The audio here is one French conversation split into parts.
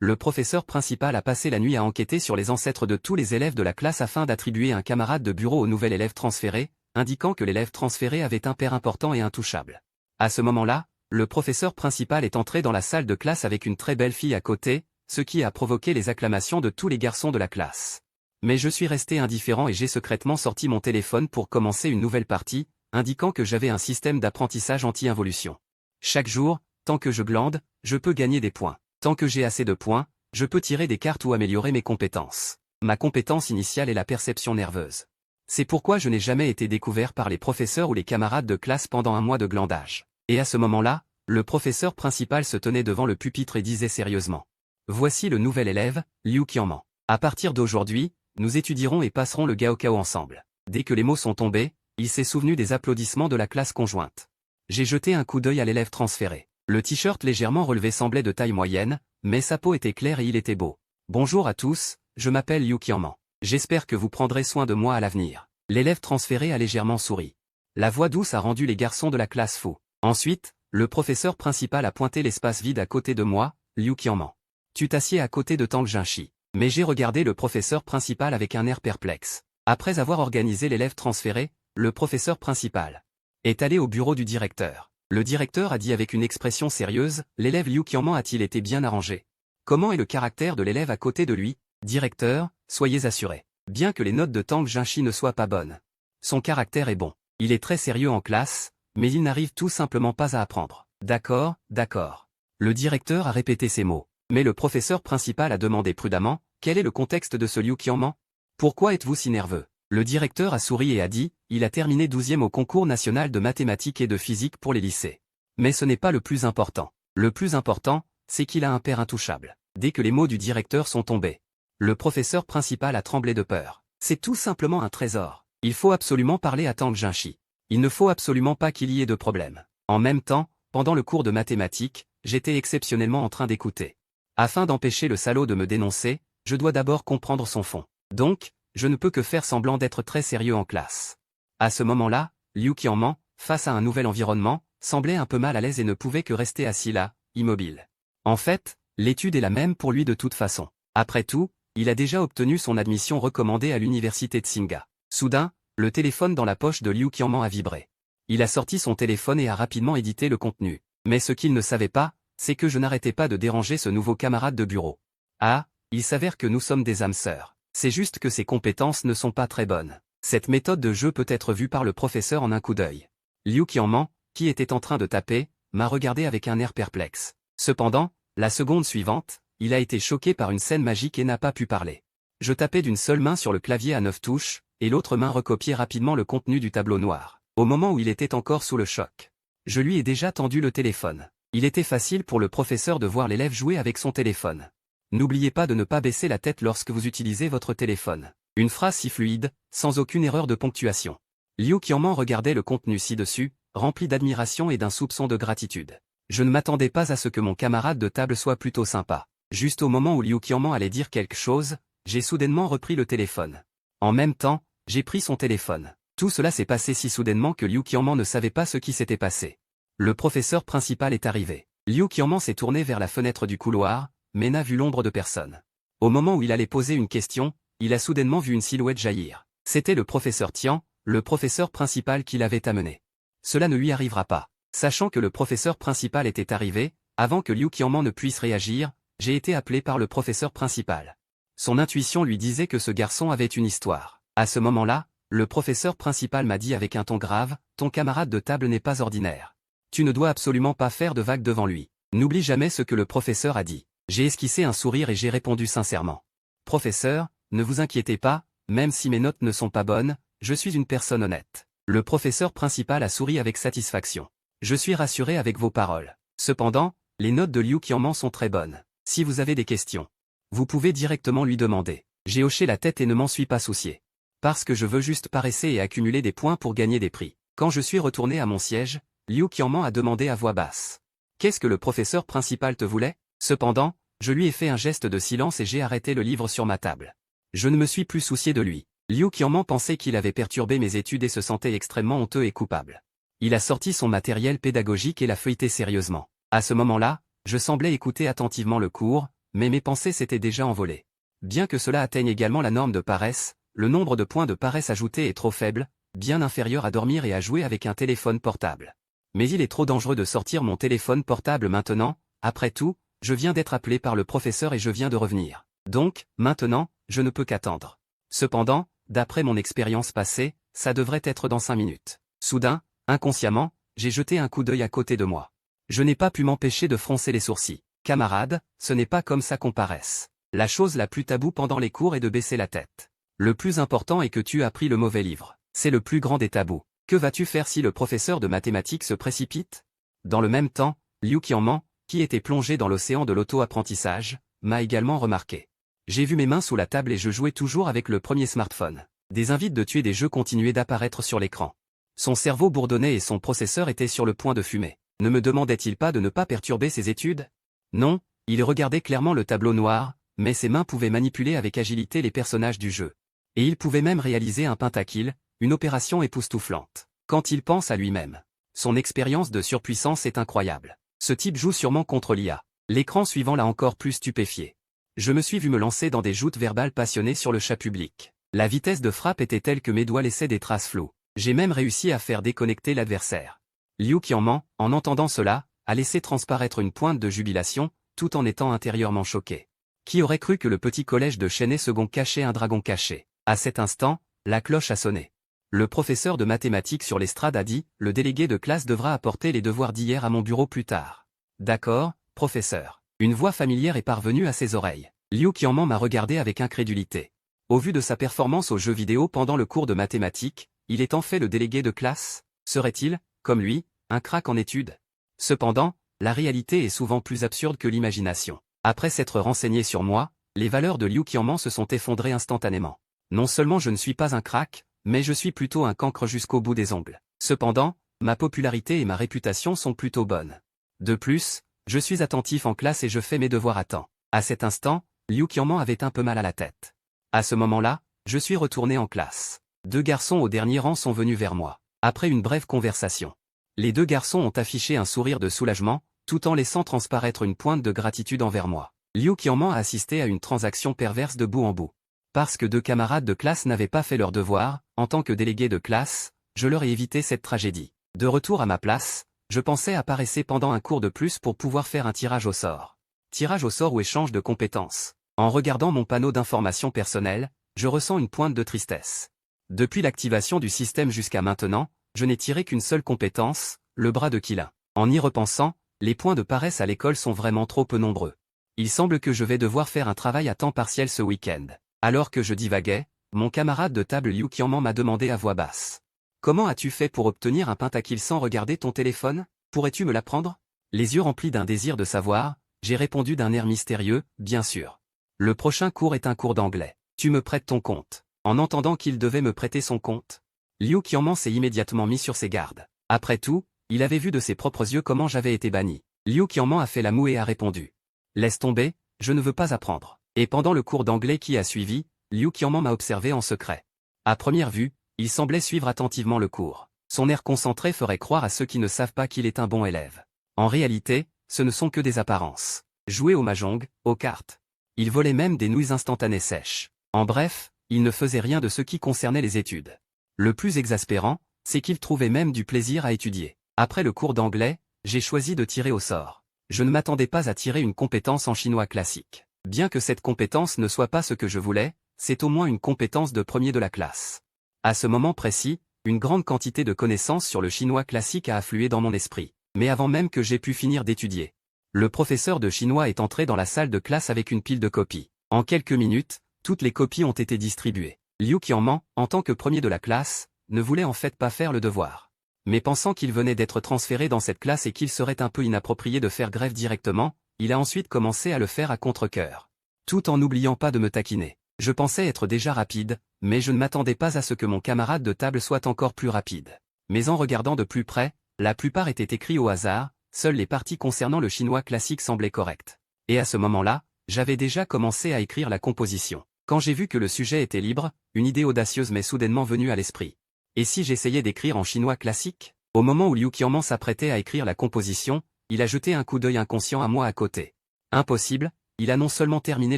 le professeur principal a passé la nuit à enquêter sur les ancêtres de tous les élèves de la classe afin d'attribuer un camarade de bureau au nouvel élève transféré, indiquant que l'élève transféré avait un père important et intouchable. À ce moment-là, le professeur principal est entré dans la salle de classe avec une très belle fille à côté, ce qui a provoqué les acclamations de tous les garçons de la classe. Mais je suis resté indifférent et j'ai secrètement sorti mon téléphone pour commencer une nouvelle partie, indiquant que j'avais un système d'apprentissage anti-involution. Chaque jour, tant que je glande, je peux gagner des points. Tant que j'ai assez de points, je peux tirer des cartes ou améliorer mes compétences. Ma compétence initiale est la perception nerveuse. C'est pourquoi je n'ai jamais été découvert par les professeurs ou les camarades de classe pendant un mois de glandage. Et à ce moment-là, le professeur principal se tenait devant le pupitre et disait sérieusement: voici le nouvel élève, Liu Qianman. À partir d'aujourd'hui, nous étudierons et passerons le Gaokao ensemble. Dès que les mots sont tombés, il s'est souvenu des applaudissements de la classe conjointe. J'ai jeté un coup d'œil à l'élève transféré. Le t-shirt légèrement relevé semblait de taille moyenne, mais sa peau était claire et il était beau. Bonjour à tous, je m'appelle Liu Qianman. J'espère que vous prendrez soin de moi à l'avenir. L'élève transféré a légèrement souri. La voix douce a rendu les garçons de la classe fous. Ensuite, le professeur principal a pointé l'espace vide à côté de moi, Liu Qianman. Tu t'assieds à côté de Tang Jinshi. Mais j'ai regardé le professeur principal avec un air perplexe. Après avoir organisé l'élève transféré, le professeur principal est allé au bureau du directeur. Le directeur a dit avec une expression sérieuse: l'élève Liu Qianman a-t-il été bien arrangé? Comment est le caractère de l'élève à côté de lui? Directeur, soyez assuré. Bien que les notes de Tang Jinshi ne soient pas bonnes, son caractère est bon. Il est très sérieux en classe, mais il n'arrive tout simplement pas à apprendre. D'accord, d'accord. Le directeur a répété ces mots. Mais le professeur principal a demandé prudemment: quel est le contexte de ce Liu Qianman? Pourquoi êtes-vous si nerveux? Le directeur a souri et a dit: il a terminé 12e au concours national de mathématiques et de physique pour les lycées. Mais ce n'est pas le plus important. Le plus important, c'est qu'il a un père intouchable. Dès que les mots du directeur sont tombés, le professeur principal a tremblé de peur. C'est tout simplement un trésor. Il faut absolument parler à Tang Jinshi. Il ne faut absolument pas qu'il y ait de problème. En même temps, pendant le cours de mathématiques, j'étais exceptionnellement en train d'écouter. Afin d'empêcher le salaud de me dénoncer, je dois d'abord comprendre son fond. Donc, je ne peux que faire semblant d'être très sérieux en classe. À ce moment-là, Liu Qianman, face à un nouvel environnement, semblait un peu mal à l'aise et ne pouvait que rester assis là, immobile. En fait, l'étude est la même pour lui de toute façon. Après tout, il a déjà obtenu son admission recommandée à l'université de Tsinghua. Soudain, le téléphone dans la poche de Liu Qianman a vibré. Il a sorti son téléphone et a rapidement édité le contenu. Mais ce qu'il ne savait pas, c'est que je n'arrêtais pas de déranger ce nouveau camarade de bureau. Ah, il s'avère que nous sommes des âmes sœurs. C'est juste que ses compétences ne sont pas très bonnes. Cette méthode de jeu peut être vue par le professeur en un coup d'œil. Liu Qianman, qui était en train de taper, m'a regardé avec un air perplexe. Cependant, la seconde suivante, il a été choqué par une scène magique et n'a pas pu parler. Je tapais d'une seule main sur le clavier à 9 touches, et l'autre main recopiait rapidement le contenu du tableau noir, au moment où il était encore sous le choc. Je lui ai déjà tendu le téléphone. Il était facile pour le professeur de voir l'élève jouer avec son téléphone. N'oubliez pas de ne pas baisser la tête lorsque vous utilisez votre téléphone. Une phrase si fluide, sans aucune erreur de ponctuation. Liu Qianman regardait le contenu ci-dessus, rempli d'admiration et d'un soupçon de gratitude. Je ne m'attendais pas à ce que mon camarade de table soit plutôt sympa. Juste au moment où Liu Qianman allait dire quelque chose, j'ai soudainement repris le téléphone. En même temps, j'ai pris son téléphone. Tout cela s'est passé si soudainement que Liu Qianman ne savait pas ce qui s'était passé. Le professeur principal est arrivé. Liu Qianman s'est tourné vers la fenêtre du couloir, mais n'a vu l'ombre de personne. Au moment où il allait poser une question, il a soudainement vu une silhouette jaillir. C'était le professeur Tian, le professeur principal qui l'avait amené. Cela ne lui arrivera pas. Sachant que le professeur principal était arrivé, avant que Liu Qianman ne puisse réagir, j'ai été appelé par le professeur principal. Son intuition lui disait que ce garçon avait une histoire. À ce moment-là, le professeur principal m'a dit avec un ton grave: ton camarade de table n'est pas ordinaire. Tu ne dois absolument pas faire de vagues devant lui. N'oublie jamais ce que le professeur a dit. J'ai esquissé un sourire et j'ai répondu sincèrement: professeur, ne vous inquiétez pas, même si mes notes ne sont pas bonnes, je suis une personne honnête. Le professeur principal a souri avec satisfaction. Je suis rassuré avec vos paroles. Cependant, les notes de Liu Qianman sont très bonnes. Si vous avez des questions, vous pouvez directement lui demander. J'ai hoché la tête et ne m'en suis pas soucié. Parce que je veux juste paresser et accumuler des points pour gagner des prix. Quand je suis retourné à mon siège, Liu Qianman a demandé à voix basse: qu'est-ce que le professeur principal te voulait? Cependant, je lui ai fait un geste de silence et j'ai arrêté le livre sur ma table. Je ne me suis plus soucié de lui. Liu Qianman pensait qu'il avait perturbé mes études et se sentait extrêmement honteux et coupable. Il a sorti son matériel pédagogique et l'a feuilleté sérieusement. À ce moment-là, je semblais écouter attentivement le cours, mais mes pensées s'étaient déjà envolées. Bien que cela atteigne également la norme de paresse, le nombre de points de paresse ajoutés est trop faible, bien inférieur à dormir et à jouer avec un téléphone portable. Mais il est trop dangereux de sortir mon téléphone portable maintenant, après tout, je viens d'être appelé par le professeur et je viens de revenir. Donc, maintenant, je ne peux qu'attendre. Cependant, d'après mon expérience passée, ça devrait être dans 5 minutes. Soudain, inconsciemment, j'ai jeté un coup d'œil à côté de moi. Je n'ai pas pu m'empêcher de froncer les sourcils. Camarade, ce n'est pas comme ça qu'on paresse. La chose la plus taboue pendant les cours est de baisser la tête. Le plus important est que tu as pris le mauvais livre. C'est le plus grand des tabous. Que vas-tu faire si le professeur de mathématiques se précipite? Dans le même temps, Liu Qianman, qui était plongé dans l'océan de l'auto-apprentissage, m'a également remarqué. J'ai vu mes mains sous la table et je jouais toujours avec le premier smartphone. Des invites de tuer des jeux continuaient d'apparaître sur l'écran. Son cerveau bourdonnait et son processeur était sur le point de fumer. Ne me demandait-il pas de ne pas perturber ses études? Non, il regardait clairement le tableau noir, mais ses mains pouvaient manipuler avec agilité les personnages du jeu. Et il pouvait même réaliser un pentakill, une opération époustouflante. Quand il pense à lui-même, son expérience de surpuissance est incroyable. Ce type joue sûrement contre l'IA. L'écran suivant l'a encore plus stupéfié. Je me suis vu me lancer dans des joutes verbales passionnées sur le chat public. La vitesse de frappe était telle que mes doigts laissaient des traces floues. J'ai même réussi à faire déconnecter l'adversaire. Liu Qianman, en entendant cela, a laissé transparaître une pointe de jubilation, tout en étant intérieurement choqué. Qui aurait cru que le petit collège de Chennai second cachait un dragon caché? À cet instant, la cloche a sonné. Le professeur de mathématiques sur l'estrade a dit, le délégué de classe devra apporter les devoirs d'hier à mon bureau plus tard. D'accord, professeur. Une voix familière est parvenue à ses oreilles. Liu Qianman m'a regardé avec incrédulité. Au vu de sa performance aux jeux vidéo pendant le cours de mathématiques, il est en fait le délégué de classe? Serait-il, comme lui, un crack en études? Cependant, la réalité est souvent plus absurde que l'imagination. Après s'être renseigné sur moi, les valeurs de Liu Qianman se sont effondrées instantanément. Non seulement je ne suis pas un crack, mais je suis plutôt un cancre jusqu'au bout des ongles. Cependant, ma popularité et ma réputation sont plutôt bonnes. De plus, je suis attentif en classe et je fais mes devoirs à temps. À cet instant, Liu Qianman avait un peu mal à la tête. À ce moment-là, je suis retourné en classe. 2 garçons au dernier rang sont venus vers moi. Après une brève conversation, les 2 garçons ont affiché un sourire de soulagement, tout en laissant transparaître une pointe de gratitude envers moi. Liu Qianman a assisté à une transaction perverse de bout en bout. Parce que 2 camarades de classe n'avaient pas fait leur devoir, en tant que délégué de classe, je leur ai évité cette tragédie. De retour à ma place, je pensais apparaître pendant un cours de plus pour pouvoir faire un tirage au sort. Tirage au sort ou échange de compétences. En regardant mon panneau d'information personnelle, je ressens une pointe de tristesse. Depuis l'activation du système jusqu'à maintenant, je n'ai tiré qu'une seule compétence, le bras de Qilin. En y repensant, les points de paresse à l'école sont vraiment trop peu nombreux. Il semble que je vais devoir faire un travail à temps partiel ce week-end. Alors que je divaguais, mon camarade de table Liu Qianman m'a demandé à voix basse. Comment as-tu fait pour obtenir un pentakill sans regarder ton téléphone? Pourrais-tu me l'apprendre? Les yeux remplis d'un désir de savoir, j'ai répondu d'un air mystérieux, bien sûr. Le prochain cours est un cours d'anglais. Tu me prêtes ton compte. En entendant qu'il devait me prêter son compte, Liu Qianman s'est immédiatement mis sur ses gardes. Après tout, il avait vu de ses propres yeux comment j'avais été banni. Liu Qianman a fait la moue et a répondu. Laisse tomber, je ne veux pas apprendre. Et pendant le cours d'anglais qui a suivi, Liu Qianman m'a observé en secret. À première vue, il semblait suivre attentivement le cours. Son air concentré ferait croire à ceux qui ne savent pas qu'il est un bon élève. En réalité, ce ne sont que des apparences. Jouer au mahjong, aux cartes. Il volait même des nouilles instantanées sèches. En bref, il ne faisait rien de ce qui concernait les études. Le plus exaspérant, c'est qu'il trouvait même du plaisir à étudier. Après le cours d'anglais, j'ai choisi de tirer au sort. Je ne m'attendais pas à tirer une compétence en chinois classique. Bien que cette compétence ne soit pas ce que je voulais, c'est au moins une compétence de premier de la classe. À ce moment précis, une grande quantité de connaissances sur le chinois classique a afflué dans mon esprit. Mais avant même que j'aie pu finir d'étudier, le professeur de chinois est entré dans la salle de classe avec une pile de copies. En quelques minutes, toutes les copies ont été distribuées. Liu Qianman, en tant que premier de la classe, ne voulait en fait pas faire le devoir. Mais pensant qu'il venait d'être transféré dans cette classe et qu'il serait un peu inapproprié de faire grève directement, il a ensuite commencé à le faire à contre-cœur. Tout en n'oubliant pas de me taquiner. Je pensais être déjà rapide, mais je ne m'attendais pas à ce que mon camarade de table soit encore plus rapide. Mais en regardant de plus près, la plupart étaient écrits au hasard, seules les parties concernant le chinois classique semblaient correctes. Et à ce moment-là, j'avais déjà commencé à écrire la composition. Quand j'ai vu que le sujet était libre, une idée audacieuse m'est soudainement venue à l'esprit. Et si j'essayais d'écrire en chinois classique? Au moment où Liu Qianman s'apprêtait à écrire la composition, il a jeté un coup d'œil inconscient à moi à côté. Impossible, il a non seulement terminé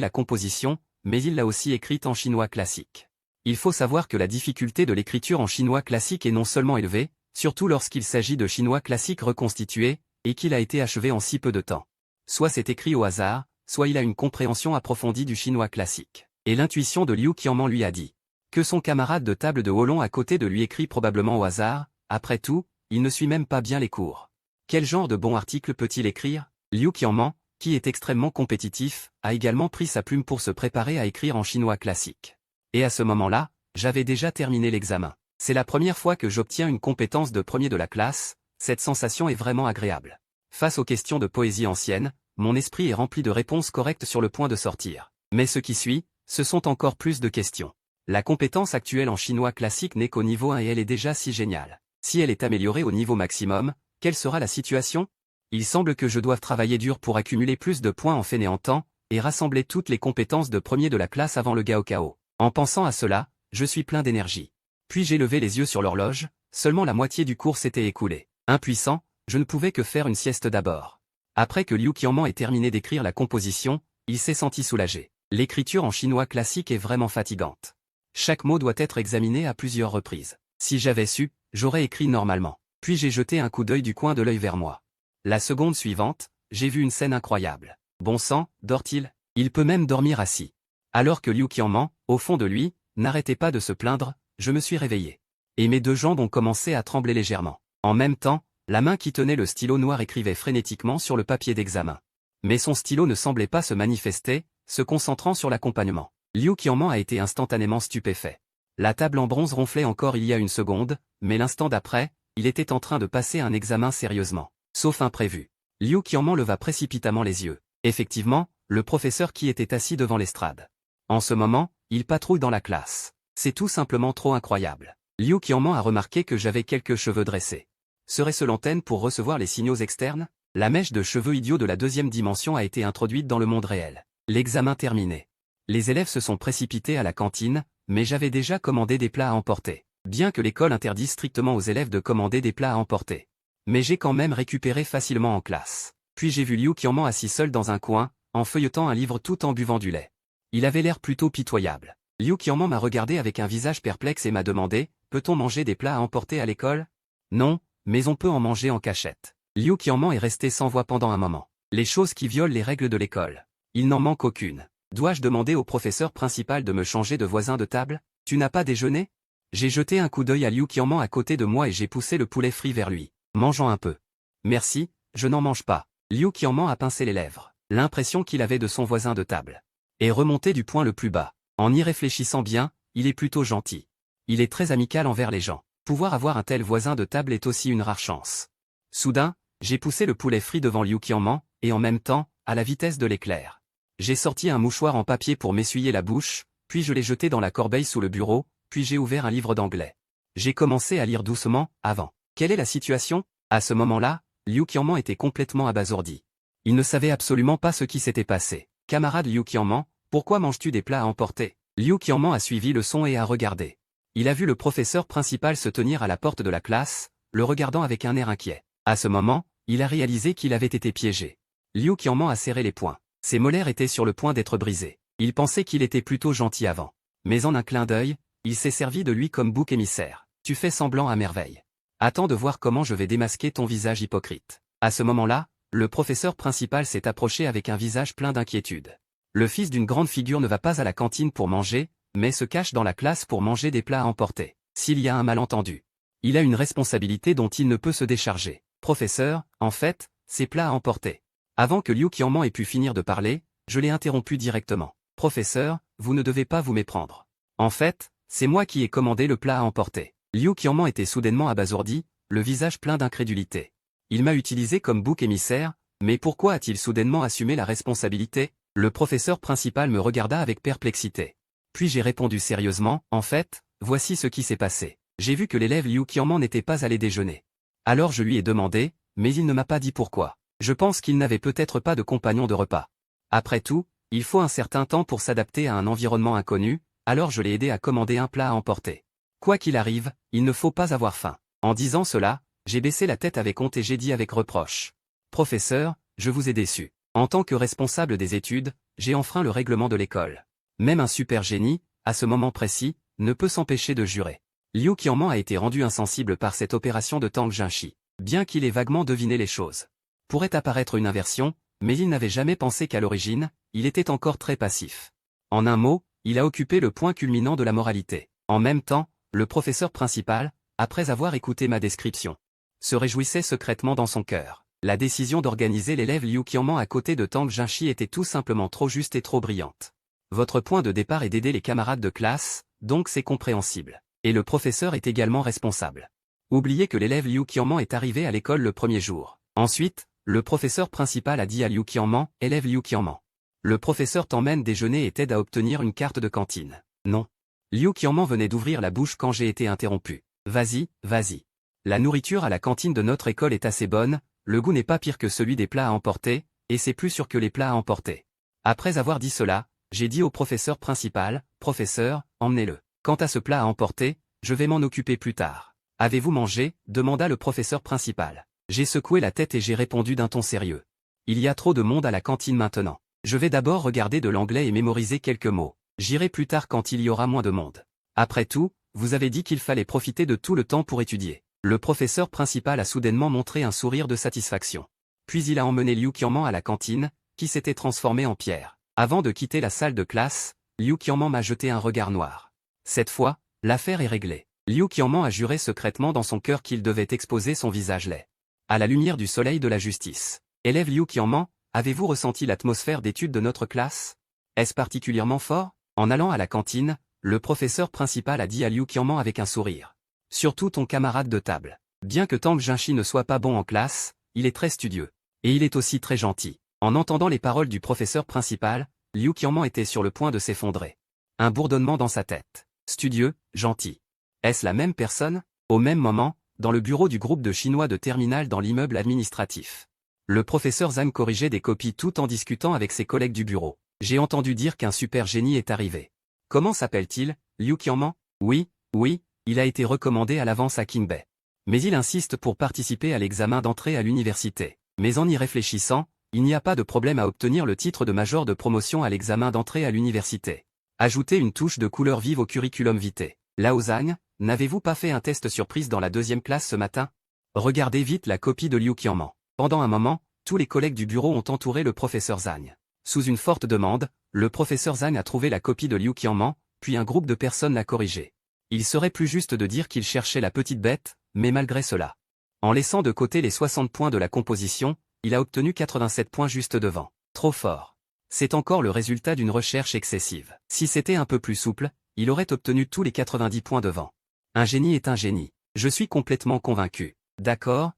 la composition, mais il l'a aussi écrite en chinois classique. Il faut savoir que la difficulté de l'écriture en chinois classique est non seulement élevée, surtout lorsqu'il s'agit de chinois classique reconstitué, et qu'il a été achevé en si peu de temps. Soit c'est écrit au hasard, soit il a une compréhension approfondie du chinois classique. Et l'intuition de Liu Qianman lui a dit que son camarade de table de Holon à côté de lui écrit probablement au hasard, après tout, il ne suit même pas bien les cours. Quel genre de bon article peut-il écrire? Liu Qianman, qui est extrêmement compétitif, a également pris sa plume pour se préparer à écrire en chinois classique. Et à ce moment-là, j'avais déjà terminé l'examen. C'est la première fois que j'obtiens une compétence de premier de la classe, cette sensation est vraiment agréable. Face aux questions de poésie ancienne, mon esprit est rempli de réponses correctes sur le point de sortir. Mais ce qui suit, ce sont encore plus de questions. La compétence actuelle en chinois classique n'est qu'au niveau 1 et elle est déjà si géniale. Si elle est améliorée au niveau maximum, quelle sera la situation? Il semble que je doive travailler dur pour accumuler plus de points en fainéantant, et rassembler toutes les compétences de premier de la classe avant le Gaokao. En pensant à cela, je suis plein d'énergie. Puis j'ai levé les yeux sur l'horloge, seulement la moitié du cours s'était écoulée. Impuissant, je ne pouvais que faire une sieste d'abord. Après que Liu Qianman ait terminé d'écrire la composition, il s'est senti soulagé. L'écriture en chinois classique est vraiment fatigante. Chaque mot doit être examiné à plusieurs reprises. Si j'avais su, j'aurais écrit normalement. Puis j'ai jeté un coup d'œil du coin de l'œil vers moi. La seconde suivante, j'ai vu une scène incroyable. Bon sang, dort-il? Il peut même dormir assis. Alors que Liu Qianman, au fond de lui, n'arrêtait pas de se plaindre, je me suis réveillé. Et mes deux jambes ont commencé à trembler légèrement. En même temps, la main qui tenait le stylo noir écrivait frénétiquement sur le papier d'examen. Mais son stylo ne semblait pas se manifester, se concentrant sur l'accompagnement. Liu Qianman a été instantanément stupéfait. La table en bronze ronflait encore il y a une seconde, mais l'instant d'après, il était en train de passer un examen sérieusement. Sauf imprévu. Liu Qianman leva précipitamment les yeux. Effectivement, le professeur qui était assis devant l'estrade. En ce moment, il patrouille dans la classe. C'est tout simplement trop incroyable. Liu Qianman a remarqué que j'avais quelques cheveux dressés. Serait-ce l'antenne pour recevoir les signaux externes? La mèche de cheveux idiot de la deuxième dimension a été introduite dans le monde réel. L'examen terminé. Les élèves se sont précipités à la cantine, mais j'avais déjà commandé des plats à emporter. Bien que l'école interdise strictement aux élèves de commander des plats à emporter. Mais j'ai quand même récupéré facilement en classe. Puis j'ai vu Liu Qianman assis seul dans un coin, en feuilletant un livre tout en buvant du lait. Il avait l'air plutôt pitoyable. Liu Qianman m'a regardé avec un visage perplexe et m'a demandé « Peut-on manger des plats à emporter à l'école ?» Non, mais on peut en manger en cachette. Liu Qianman est resté sans voix pendant un moment. Les choses qui violent les règles de l'école. Il n'en manque aucune. Dois-je demander au professeur principal de me changer de voisin de table? Tu n'as pas déjeuné? J'ai jeté un coup d'œil à Liu Qianman à côté de moi et j'ai poussé le poulet frit vers lui, mangeant un peu. Merci, je n'en mange pas. Liu Qianman a pincé les lèvres. L'impression qu'il avait de son voisin de table. Et remonté du point le plus bas. En y réfléchissant bien, il est plutôt gentil. Il est très amical envers les gens. Pouvoir avoir un tel voisin de table est aussi une rare chance. Soudain, j'ai poussé le poulet frit devant Liu Qianman, et en même temps, à la vitesse de l'éclair. J'ai sorti un mouchoir en papier pour m'essuyer la bouche, puis je l'ai jeté dans la corbeille sous le bureau, puis j'ai ouvert un livre d'anglais. J'ai commencé à lire doucement, avant. Quelle est la situation? À ce moment-là, Liu Qianman était complètement abasourdi. Il ne savait absolument pas ce qui s'était passé. Camarade Liu Qianman, pourquoi manges-tu des plats à emporter? Liu Qianman a suivi le son et a regardé. Il a vu le professeur principal se tenir à la porte de la classe, le regardant avec un air inquiet. À ce moment, il a réalisé qu'il avait été piégé. Liu Qianman a serré les poings. Ses molaires étaient sur le point d'être brisés. Il pensait qu'il était plutôt gentil avant. Mais en un clin d'œil, il s'est servi de lui comme bouc émissaire. Tu fais semblant à merveille. Attends de voir comment je vais démasquer ton visage hypocrite. À ce moment-là, le professeur principal s'est approché avec un visage plein d'inquiétude. Le fils d'une grande figure ne va pas à la cantine pour manger, mais se cache dans la classe pour manger des plats à emporter. S'il y a un malentendu, il a une responsabilité dont il ne peut se décharger. Professeur, en fait, ces plats à emporter. Avant que Liu Qianman ait pu finir de parler, je l'ai interrompu directement. Professeur, vous ne devez pas vous méprendre. En fait, c'est moi qui ai commandé le plat à emporter. Liu Qianman était soudainement abasourdi, le visage plein d'incrédulité. Il m'a utilisé comme bouc émissaire, mais pourquoi a-t-il soudainement assumé la responsabilité? Le professeur principal me regarda avec perplexité. Puis j'ai répondu sérieusement, en fait, voici ce qui s'est passé. J'ai vu que l'élève Liu Qianman n'était pas allé déjeuner. Alors je lui ai demandé, mais il ne m'a pas dit pourquoi. Je pense qu'il n'avait peut-être pas de compagnon de repas. Après tout, il faut un certain temps pour s'adapter à un environnement inconnu, alors je l'ai aidé à commander un plat à emporter. Quoi qu'il arrive, il ne faut pas avoir faim. En disant cela, j'ai baissé la tête avec honte et j'ai dit avec reproche. Professeur, je vous ai déçu. En tant que responsable des études, j'ai enfreint le règlement de l'école. Même un super génie, à ce moment précis, ne peut s'empêcher de jurer. Liu Qianman a été rendu insensible par cette opération de Tang Jinshi, bien qu'il ait vaguement deviné les choses. Pourrait apparaître une inversion, mais il n'avait jamais pensé qu'à l'origine, il était encore très passif. En un mot, il a occupé le point culminant de la moralité. En même temps, le professeur principal, après avoir écouté ma description, se réjouissait secrètement dans son cœur. La décision d'organiser l'élève Liu Qianman à côté de Tang Jinshi était tout simplement trop juste et trop brillante. Votre point de départ est d'aider les camarades de classe, donc c'est compréhensible. Et le professeur est également responsable. Oubliez que l'élève Liu Qianman est arrivé à l'école le premier jour. Ensuite, le professeur principal a dit à Liu Qianman, « Élève Liu Qianman, le professeur t'emmène déjeuner et t'aide à obtenir une carte de cantine. » Non. Liu Qianman venait d'ouvrir la bouche quand j'ai été interrompu. « Vas-y, vas-y. La nourriture à la cantine de notre école est assez bonne, le goût n'est pas pire que celui des plats à emporter, et c'est plus sûr que les plats à emporter. » Après avoir dit cela, j'ai dit au professeur principal, « Professeur, emmenez-le. Quant à ce plat à emporter, je vais m'en occuper plus tard. »« Avez-vous mangé ?» demanda le professeur principal. J'ai secoué la tête et j'ai répondu d'un ton sérieux. « Il y a trop de monde à la cantine maintenant. Je vais d'abord regarder de l'anglais et mémoriser quelques mots. J'irai plus tard quand il y aura moins de monde. Après tout, vous avez dit qu'il fallait profiter de tout le temps pour étudier. » Le professeur principal a soudainement montré un sourire de satisfaction. Puis il a emmené Liu Qianman à la cantine, qui s'était transformée en pierre. Avant de quitter la salle de classe, Liu Qianman m'a jeté un regard noir. Cette fois, l'affaire est réglée. Liu Qianman a juré secrètement dans son cœur qu'il devait exposer son visage laid à la lumière du soleil de la justice. Élève Liu Qianman, avez-vous ressenti l'atmosphère d'étude de notre classe? Est-ce particulièrement fort? En allant à la cantine, le professeur principal a dit à Liu Qianman avec un sourire. Surtout ton camarade de table. Bien que Tang Jinshi ne soit pas bon en classe, il est très studieux. Et il est aussi très gentil. En entendant les paroles du professeur principal, Liu Qianman était sur le point de s'effondrer. Un bourdonnement dans sa tête. Studieux, gentil. Est-ce la même personne? Au même moment, dans le bureau du groupe de Chinois de terminale dans l'immeuble administratif. Le professeur Zhang corrigeait des copies tout en discutant avec ses collègues du bureau. J'ai entendu dire qu'un super génie est arrivé. Comment s'appelle-t-il? Liu Qianman? Oui, il a été recommandé à l'avance à Qingbei. Mais il insiste pour participer à l'examen d'entrée à l'université. Mais en y réfléchissant, il n'y a pas de problème à obtenir le titre de major de promotion à l'examen d'entrée à l'université. Ajoutez une touche de couleur vive au curriculum vitae. Lao Zhang, n'avez-vous pas fait un test surprise dans la 2e classe ce matin? Regardez vite la copie de Liu Qianman. Pendant un moment, tous les collègues du bureau ont entouré le professeur Zhang. Sous une forte demande, le professeur Zhang a trouvé la copie de Liu Qianman, puis un groupe de personnes l'a corrigée. Il serait plus juste de dire qu'il cherchait la petite bête, mais malgré cela. En laissant de côté les 60 points de la composition, il a obtenu 87 points juste devant. Trop fort. C'est encore le résultat d'une recherche excessive. Si c'était un peu plus souple, il aurait obtenu tous les 90 points devant. Un génie est un génie. Je suis complètement convaincu. D'accord.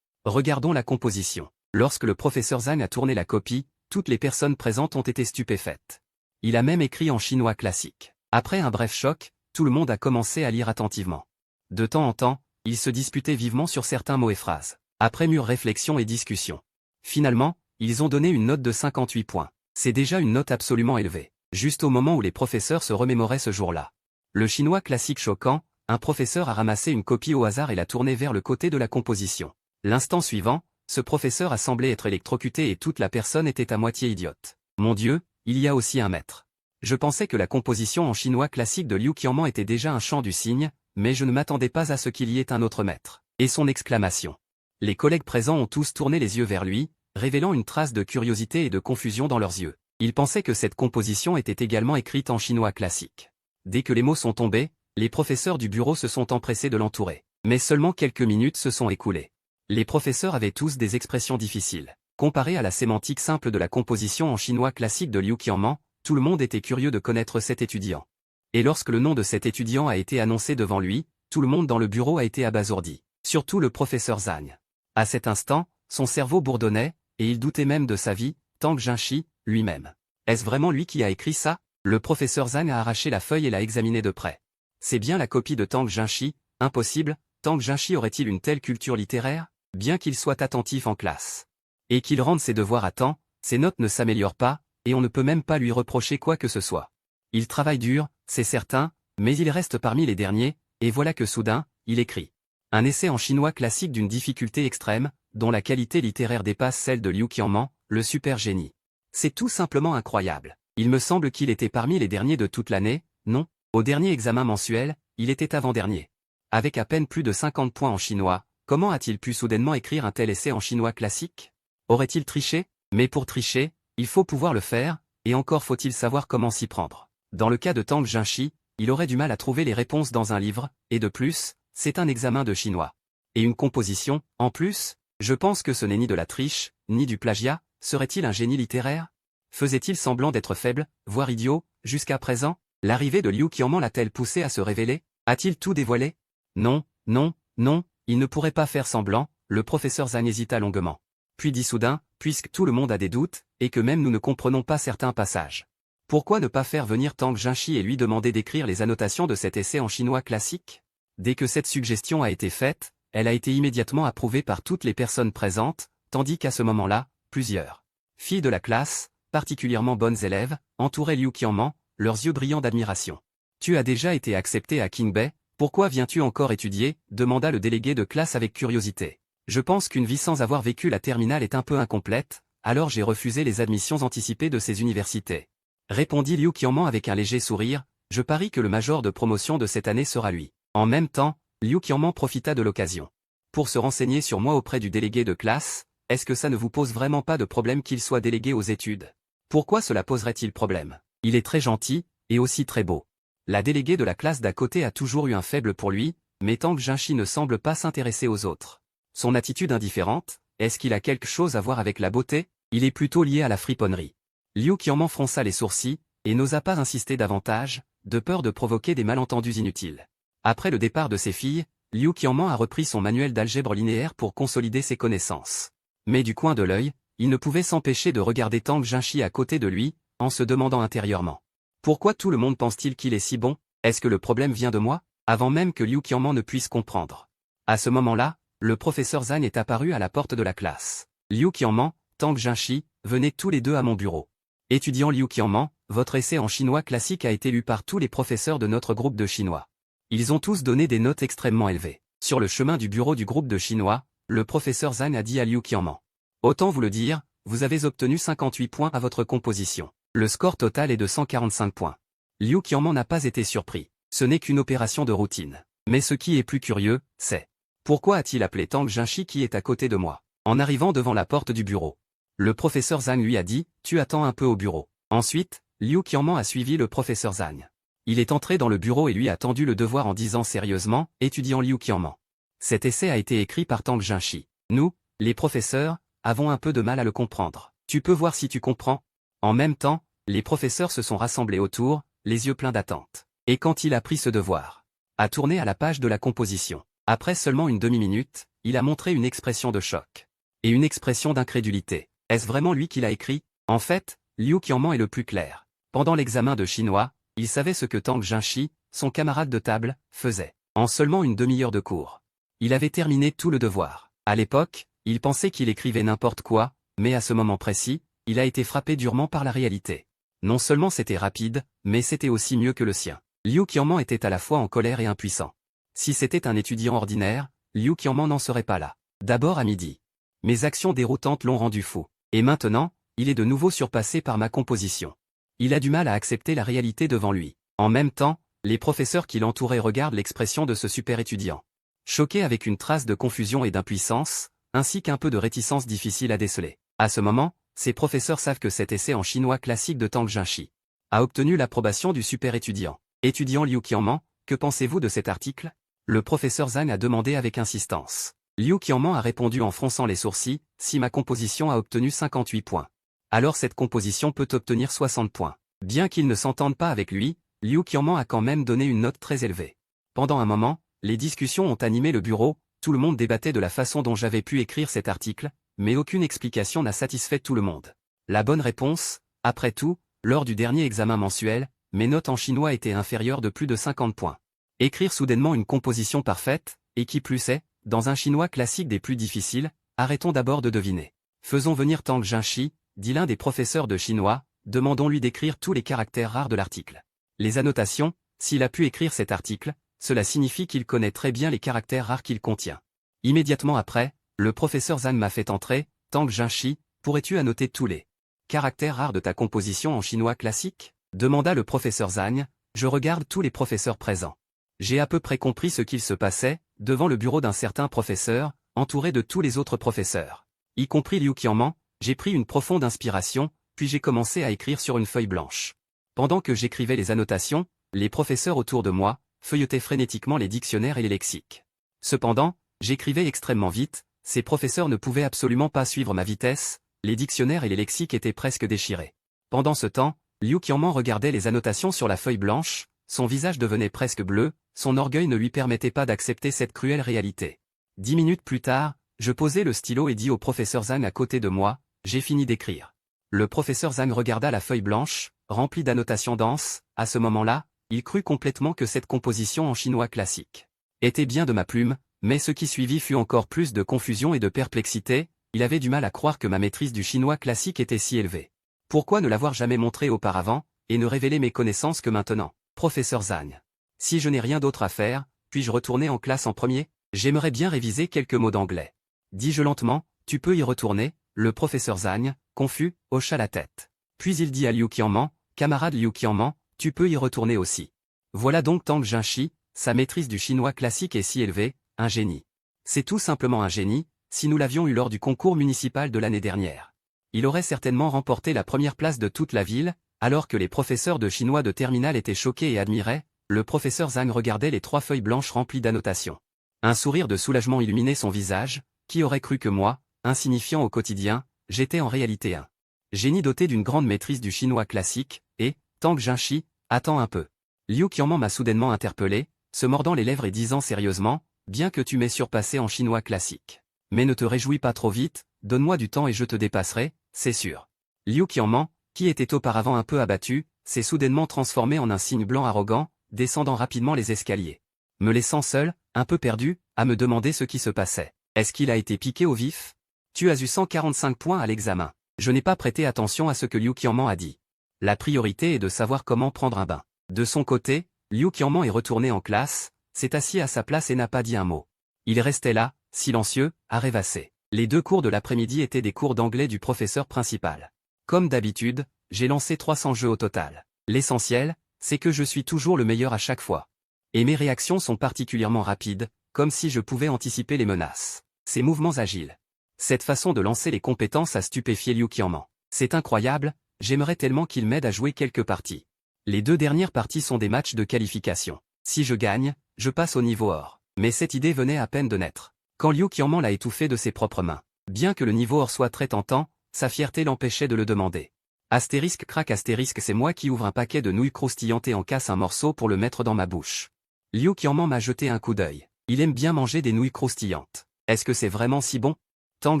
Regardons la composition. Lorsque le professeur Zhang a tourné la copie, toutes les personnes présentes ont été stupéfaites. Il a même écrit en chinois classique. Après un bref choc, tout le monde a commencé à lire attentivement. De temps en temps, ils se disputaient vivement sur certains mots et phrases. Après mûre réflexion et discussion. Finalement, ils ont donné une note de 58 points. C'est déjà une note absolument élevée. Juste au moment où les professeurs se remémoraient ce jour-là. Le chinois classique choquant, un professeur a ramassé une copie au hasard et l'a tournée vers le côté de la composition. L'instant suivant, ce professeur a semblé être électrocuté et toute la personne était à moitié idiote. Mon Dieu, il y a aussi un maître. Je pensais que la composition en chinois classique de Liu Qianman était déjà un chant du cygne, mais je ne m'attendais pas à ce qu'il y ait un autre maître. Et son exclamation. Les collègues présents ont tous tourné les yeux vers lui, révélant une trace de curiosité et de confusion dans leurs yeux. Ils pensaient que cette composition était également écrite en chinois classique. Dès que les mots sont tombés, les professeurs du bureau se sont empressés de l'entourer. Mais seulement quelques minutes se sont écoulées. Les professeurs avaient tous des expressions difficiles. Comparé à la sémantique simple de la composition en chinois classique de Liu Qianman, tout le monde était curieux de connaître cet étudiant. Et lorsque le nom de cet étudiant a été annoncé devant lui, tout le monde dans le bureau a été abasourdi. Surtout le professeur Zhang. À cet instant, son cerveau bourdonnait, et il doutait même de sa vie, Tang Jinshi, lui-même. Est-ce vraiment lui qui a écrit ça? Le professeur Zhang a arraché la feuille et l'a examinée de près. C'est bien la copie de Tang Jinshi, impossible, Tang Jinshi aurait-il une telle culture littéraire? Bien qu'il soit attentif en classe. Et qu'il rende ses devoirs à temps, ses notes ne s'améliorent pas, et on ne peut même pas lui reprocher quoi que ce soit. Il travaille dur, c'est certain, mais il reste parmi les derniers, et voilà que soudain, il écrit. Un essai en chinois classique d'une difficulté extrême, dont la qualité littéraire dépasse celle de Liu Qianman, le super génie. C'est tout simplement incroyable. Il me semble qu'il était parmi les derniers de toute l'année, non? Au dernier examen mensuel, il était avant-dernier. Avec à peine plus de 50 points en chinois, comment a-t-il pu soudainement écrire un tel essai en chinois classique? Aurait-il triché? Mais pour tricher, il faut pouvoir le faire, et encore faut-il savoir comment s'y prendre. Dans le cas de Tang Jinshi, il aurait du mal à trouver les réponses dans un livre, et de plus, c'est un examen de chinois. Et une composition, en plus, je pense que ce n'est ni de la triche, ni du plagiat, serait-il un génie littéraire? Faisait-il semblant d'être faible, voire idiot, jusqu'à présent? L'arrivée de Liu Qianman l'a-t-elle poussé à se révéler? A-t-il tout dévoilé? Non, non, non, il ne pourrait pas faire semblant, le professeur Zhang hésita longuement. Puis dit soudain, puisque tout le monde a des doutes, et que même nous ne comprenons pas certains passages. Pourquoi ne pas faire venir Tang Jinshi et lui demander d'écrire les annotations de cet essai en chinois classique? Dès que cette suggestion a été faite, elle a été immédiatement approuvée par toutes les personnes présentes, tandis qu'à ce moment-là, plusieurs filles de la classe, particulièrement bonnes élèves, entouraient Liu Qianman, leurs yeux brillants d'admiration. Tu as déjà été accepté à Qingbei, pourquoi viens-tu encore étudier? Demanda le délégué de classe avec curiosité. Je pense qu'une vie sans avoir vécu la terminale est un peu incomplète, alors j'ai refusé les admissions anticipées de ces universités. Répondit Liu Qianman avec un léger sourire, je parie que le major de promotion de cette année sera lui. En même temps, Liu Qianman profita de l'occasion. Pour se renseigner sur moi auprès du délégué de classe, est-ce que ça ne vous pose vraiment pas de problème qu'il soit délégué aux études? Pourquoi cela poserait-il problème? Il est très gentil, et aussi très beau. La déléguée de la classe d'à côté a toujours eu un faible pour lui, mais Tang Jinshi ne semble pas s'intéresser aux autres. Son attitude indifférente, est-ce qu'il a quelque chose à voir avec la beauté? Il est plutôt lié à la friponnerie. Liu Qianman fronça les sourcils, et n'osa pas insister davantage, de peur de provoquer des malentendus inutiles. Après le départ de ses filles, Liu Qianman a repris son manuel d'algèbre linéaire pour consolider ses connaissances. Mais du coin de l'œil, il ne pouvait s'empêcher de regarder Tang Jinshi à côté de lui, en se demandant intérieurement. Pourquoi tout le monde pense-t-il qu'il est si bon? Est-ce que le problème vient de moi? Avant même que Liu Qianman ne puisse comprendre. À ce moment-là, le professeur Zhang est apparu à la porte de la classe. Liu Qianman, Tang Jinshi, venez tous les deux à mon bureau. Étudiant Liu Qianman, votre essai en chinois classique a été lu par tous les professeurs de notre groupe de chinois. Ils ont tous donné des notes extrêmement élevées. Sur le chemin du bureau du groupe de chinois, le professeur Zhang a dit à Liu Qianman. Autant vous le dire, vous avez obtenu 58 points à votre composition. Le score total est de 145 points. Liu Qianman n'a pas été surpris. Ce n'est qu'une opération de routine. Mais ce qui est plus curieux, c'est pourquoi a-t-il appelé Tang Jinshi qui est à côté de moi? En arrivant devant la porte du bureau, le professeur Zhang lui a dit, tu attends un peu au bureau. Ensuite, Liu Qianman a suivi le professeur Zhang. Il est entré dans le bureau et lui a tendu le devoir en disant sérieusement, étudiant Liu Qianman. Cet essai a été écrit par Tang Jinshi. Nous, les professeurs, avons un peu de mal à le comprendre. Tu peux voir si tu comprends? En même temps, les professeurs se sont rassemblés autour, les yeux pleins d'attente. Et quand il a pris ce devoir, a tourné à la page de la composition. Après seulement une demi-minute, il a montré une expression de choc. Et une expression d'incrédulité. Est-ce vraiment lui qui l'a écrit? En fait, Liu Qianman est le plus clair. Pendant l'examen de chinois, il savait ce que Tang Jinshi, son camarade de table, faisait. En seulement une demi-heure de cours. Il avait terminé tout le devoir. À l'époque, il pensait qu'il écrivait n'importe quoi, mais à ce moment précis, il a été frappé durement par la réalité. Non seulement c'était rapide, mais c'était aussi mieux que le sien. Liu Qianman était à la fois en colère et impuissant. Si c'était un étudiant ordinaire, Liu Qianman n'en serait pas là. D'abord à midi. Mes actions déroutantes l'ont rendu fou. Et maintenant, il est de nouveau surpassé par ma composition. Il a du mal à accepter la réalité devant lui. En même temps, les professeurs qui l'entouraient regardent l'expression de ce super étudiant. Choqué avec une trace de confusion et d'impuissance, ainsi qu'un peu de réticence difficile à déceler. À ce moment, ces professeurs savent que cet essai en chinois classique de Tang Jinshi a obtenu l'approbation du super étudiant. Étudiant Liu Qianman, que pensez-vous de cet article? Le professeur Zhang a demandé avec insistance. Liu Qianman a répondu en fronçant les sourcils, si ma composition a obtenu 58 points. Alors cette composition peut obtenir 60 points. Bien qu'il ne s'entende pas avec lui, Liu Qianman a quand même donné une note très élevée. Pendant un moment, les discussions ont animé le bureau, tout le monde débattait de la façon dont j'avais pu écrire cet article, mais aucune explication n'a satisfait tout le monde. La bonne réponse, après tout, lors du dernier examen mensuel, mes notes en chinois étaient inférieures de plus de 50 points. Écrire soudainement une composition parfaite, et qui plus est, dans un chinois classique des plus difficiles, arrêtons d'abord de deviner. Faisons venir Tang Jinshi, dit l'un des professeurs de chinois, demandons-lui d'écrire tous les caractères rares de l'article. Les annotations, s'il a pu écrire cet article, cela signifie qu'il connaît très bien les caractères rares qu'il contient. Immédiatement après, le professeur Zhang m'a fait entrer, Tang Jinshi, pourrais-tu annoter tous les Caractère rare de ta composition en chinois classique? Demanda le professeur Zhang. Je regarde tous les professeurs présents. J'ai à peu près compris ce qu'il se passait, devant le bureau d'un certain professeur, entouré de tous les autres professeurs. Y compris Liu Qianman, j'ai pris une profonde inspiration, puis j'ai commencé à écrire sur une feuille blanche. Pendant que j'écrivais les annotations, les professeurs autour de moi feuilletaient frénétiquement les dictionnaires et les lexiques. Cependant, j'écrivais extrêmement vite, ces professeurs ne pouvaient absolument pas suivre ma vitesse, les dictionnaires et les lexiques étaient presque déchirés. Pendant ce temps, Liu Qianman regardait les annotations sur la feuille blanche, son visage devenait presque bleu, son orgueil ne lui permettait pas d'accepter cette cruelle réalité. 10 minutes plus tard, je posai le stylo et dis au professeur Zhang à côté de moi, j'ai fini d'écrire. Le professeur Zhang regarda la feuille blanche, remplie d'annotations denses, à ce moment-là, il crut complètement que cette composition en chinois classique était bien de ma plume, mais ce qui suivit fut encore plus de confusion et de perplexité, il avait du mal à croire que ma maîtrise du chinois classique était si élevée. Pourquoi ne l'avoir jamais montré auparavant, et ne révéler mes connaissances que maintenant? Professeur Zhang. Si je n'ai rien d'autre à faire, puis-je retourner en classe en premier? J'aimerais bien réviser quelques mots d'anglais. Dis-je lentement, tu peux y retourner, le professeur Zhang, confus, hocha la tête. Puis il dit à Liu Qianman, camarade Liu Qianman, tu peux y retourner aussi. Voilà donc Tang Jinshi, sa maîtrise du chinois classique est si élevée, un génie. C'est tout simplement un génie, si nous l'avions eu lors du concours municipal de l'année dernière. Il aurait certainement remporté la première place de toute la ville, alors que les professeurs de chinois de terminale étaient choqués et admiraient, le professeur Zhang regardait les 3 feuilles blanches remplies d'annotations. Un sourire de soulagement illuminait son visage, qui aurait cru que moi, insignifiant au quotidien, j'étais en réalité un génie doté d'une grande maîtrise du chinois classique, et, Tang Jinshi, attends un peu. Liu Qianman m'a soudainement interpellé, se mordant les lèvres et disant sérieusement, bien que tu m'aies surpassé en chinois classique. Mais ne te réjouis pas trop vite, donne-moi du temps et je te dépasserai, c'est sûr. Liu Qianman, qui était auparavant un peu abattu, s'est soudainement transformé en un cygne blanc arrogant, descendant rapidement les escaliers. Me laissant seul, un peu perdu, à me demander ce qui se passait. Est-ce qu'il a été piqué au vif? Tu as eu 145 points à l'examen. Je n'ai pas prêté attention à ce que Liu Qianman a dit. La priorité est de savoir comment prendre un bain. De son côté, Liu Qianman est retourné en classe, s'est assis à sa place et n'a pas dit un mot. Il restait là, silencieux, à rêvasser. Les 2 cours de l'après-midi étaient des cours d'anglais du professeur principal. Comme d'habitude, j'ai lancé 300 jeux au total. L'essentiel, c'est que je suis toujours le meilleur à chaque fois. Et mes réactions sont particulièrement rapides, comme si je pouvais anticiper les menaces. Ces mouvements agiles. Cette façon de lancer les compétences a stupéfié Liu Qianman. C'est incroyable, j'aimerais tellement qu'il m'aide à jouer quelques parties. Les 2 dernières parties sont des matchs de qualification. Si je gagne, je passe au niveau or. Mais cette idée venait à peine de naître, quand Liu Qianman l'a étouffé de ses propres mains. Bien que le niveau or soit très tentant, sa fierté l'empêchait de le demander. Astérisque crac astérisque c'est moi qui ouvre un paquet de nouilles croustillantes et en casse un morceau pour le mettre dans ma bouche. Liu Qianman m'a jeté un coup d'œil. Il aime bien manger des nouilles croustillantes. Est-ce que c'est vraiment si bon? Tang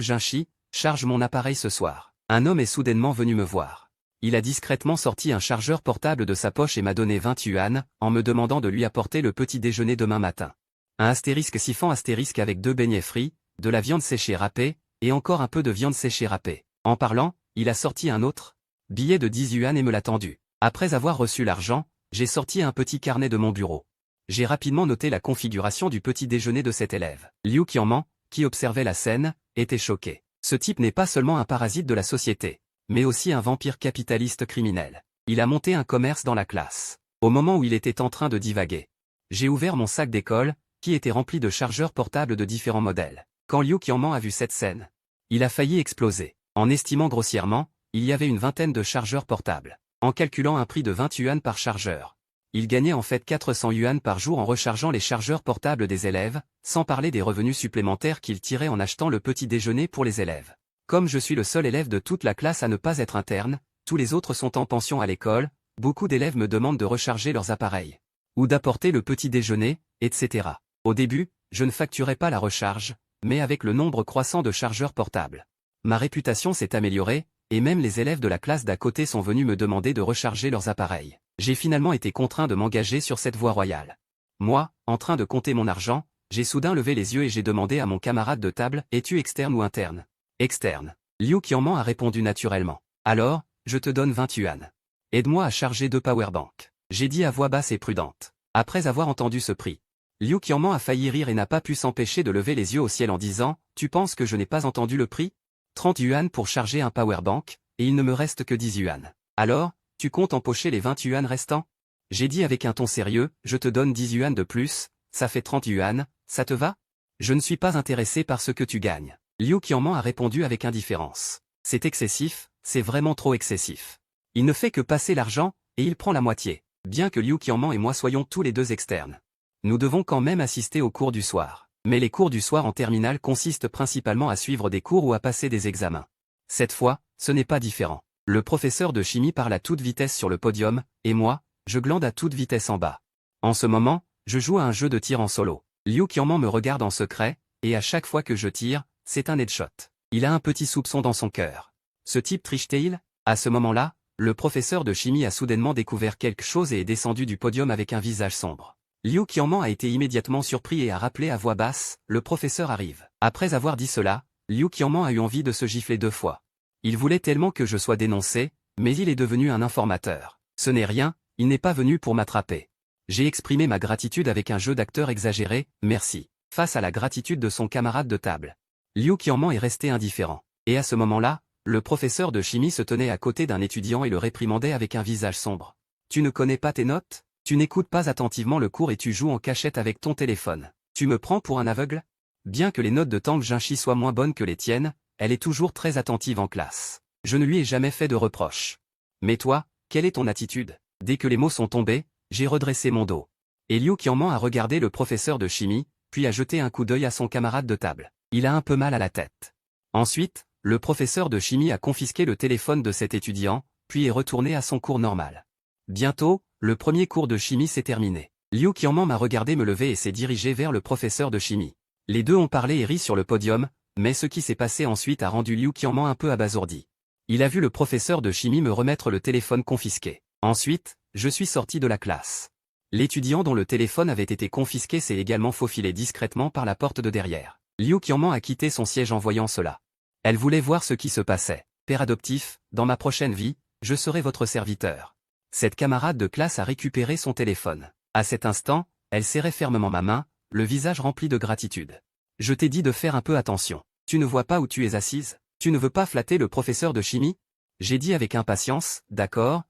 Jinshi, charge mon appareil ce soir. Un homme est soudainement venu me voir. Il a discrètement sorti un chargeur portable de sa poche et m'a donné 20 yuan, en me demandant de lui apporter le petit déjeuner demain matin. Un astérisque siphon astérisque avec 2 beignets frits, de la viande séchée râpée, et encore un peu de viande séchée râpée. En parlant, il a sorti un autre billet de 10 yuan et me l'a tendu. Après avoir reçu l'argent, j'ai sorti un petit carnet de mon bureau. J'ai rapidement noté la configuration du petit déjeuner de cet élève. Liu Qianman, qui observait la scène, était choqué. Ce type n'est pas seulement un parasite de la société, mais aussi un vampire capitaliste criminel. Il a monté un commerce dans la classe. Au moment où il était en train de divaguer, j'ai ouvert mon sac d'école, qui était rempli de chargeurs portables de différents modèles. Quand Liu Qianman a vu cette scène, il a failli exploser. En estimant grossièrement, il y avait une vingtaine de chargeurs portables. En calculant un prix de 20 yuan par chargeur, il gagnait en fait 400 yuan par jour en rechargeant les chargeurs portables des élèves, sans parler des revenus supplémentaires qu'il tirait en achetant le petit déjeuner pour les élèves. Comme je suis le seul élève de toute la classe à ne pas être interne, tous les autres sont en pension à l'école, beaucoup d'élèves me demandent de recharger leurs appareils, ou d'apporter le petit déjeuner, etc. Au début, je ne facturais pas la recharge, mais avec le nombre croissant de chargeurs portables, ma réputation s'est améliorée, et même les élèves de la classe d'à côté sont venus me demander de recharger leurs appareils. J'ai finalement été contraint de m'engager sur cette voie royale. Moi, en train de compter mon argent, j'ai soudain levé les yeux et j'ai demandé à mon camarade de table, es-tu externe ou interne? Externe. Liu Qianman a répondu naturellement. Alors, je te donne 20 yuan. Aide-moi à charger 2 powerbanks. J'ai dit à voix basse et prudente. Après avoir entendu ce prix, Liu Qianman a failli rire et n'a pas pu s'empêcher de lever les yeux au ciel en disant, tu penses que je n'ai pas entendu le prix? 30 yuan pour charger un powerbank, et il ne me reste que 10 yuan. Alors, tu comptes empocher les 20 yuan restants? J'ai dit avec un ton sérieux, je te donne 10 yuan de plus, ça fait 30 yuan, ça te va? Je ne suis pas intéressé par ce que tu gagnes. Liu Qiangman a répondu avec indifférence. C'est excessif, c'est vraiment trop excessif. Il ne fait que passer l'argent, et il prend la moitié. Bien que Liu Qiangman et moi soyons tous les deux externes. Nous devons quand même assister aux cours du soir. Mais les cours du soir en terminale consistent principalement à suivre des cours ou à passer des examens. Cette fois, ce n'est pas différent. Le professeur de chimie parle à toute vitesse sur le podium, et moi, je glande à toute vitesse en bas. En ce moment, je joue à un jeu de tir en solo. Liu Qiangman me regarde en secret, et à chaque fois que je tire, c'est un headshot. Il a un petit soupçon dans son cœur. Ce type triche-t-il? À ce moment-là, le professeur de chimie a soudainement découvert quelque chose et est descendu du podium avec un visage sombre. Liu Qiangman a été immédiatement surpris et a rappelé à voix basse, le professeur arrive. Après avoir dit cela, Liu Qiangman a eu envie de se gifler 2 fois. Il voulait tellement que je sois dénoncé, mais il est devenu un informateur. Ce n'est rien, il n'est pas venu pour m'attraper. J'ai exprimé ma gratitude avec un jeu d'acteur exagéré, merci. Face à la gratitude de son camarade de table. Liu Qiangman est resté indifférent. Et à ce moment-là, le professeur de chimie se tenait à côté d'un étudiant et le réprimandait avec un visage sombre. Tu ne connais pas tes notes? Tu n'écoutes pas attentivement le cours et tu joues en cachette avec ton téléphone. Tu me prends pour un aveugle? Bien que les notes de Tang Jinshi soient moins bonnes que les tiennes, elle est toujours très attentive en classe. Je ne lui ai jamais fait de reproches. Mais toi, quelle est ton attitude? Dès que les mots sont tombés, j'ai redressé mon dos. Et Liu Qiangman a regardé le professeur de chimie, puis a jeté un coup d'œil à son camarade de table. Il a un peu mal à la tête. Ensuite, le professeur de chimie a confisqué le téléphone de cet étudiant, puis est retourné à son cours normal. Bientôt, le premier cours de chimie s'est terminé. Liu Qiangman m'a regardé me lever et s'est dirigé vers le professeur de chimie. Les deux ont parlé et ri sur le podium, mais ce qui s'est passé ensuite a rendu Liu Qiangman un peu abasourdi. Il a vu le professeur de chimie me remettre le téléphone confisqué. Ensuite, je suis sorti de la classe. L'étudiant dont le téléphone avait été confisqué s'est également faufilé discrètement par la porte de derrière. Liu Qiangman a quitté son siège en voyant cela. Elle voulait voir ce qui se passait. Père adoptif, dans ma prochaine vie, je serai votre serviteur. Cette camarade de classe a récupéré son téléphone. À cet instant, elle serrait fermement ma main, le visage rempli de gratitude. Je t'ai dit de faire un peu attention. Tu ne vois pas où tu es assise? Tu ne veux pas flatter le professeur de chimie? J'ai dit avec impatience, d'accord,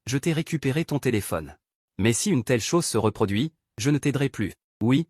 je t'ai récupéré ton téléphone. Mais si une telle chose se reproduit, je ne t'aiderai plus. Oui.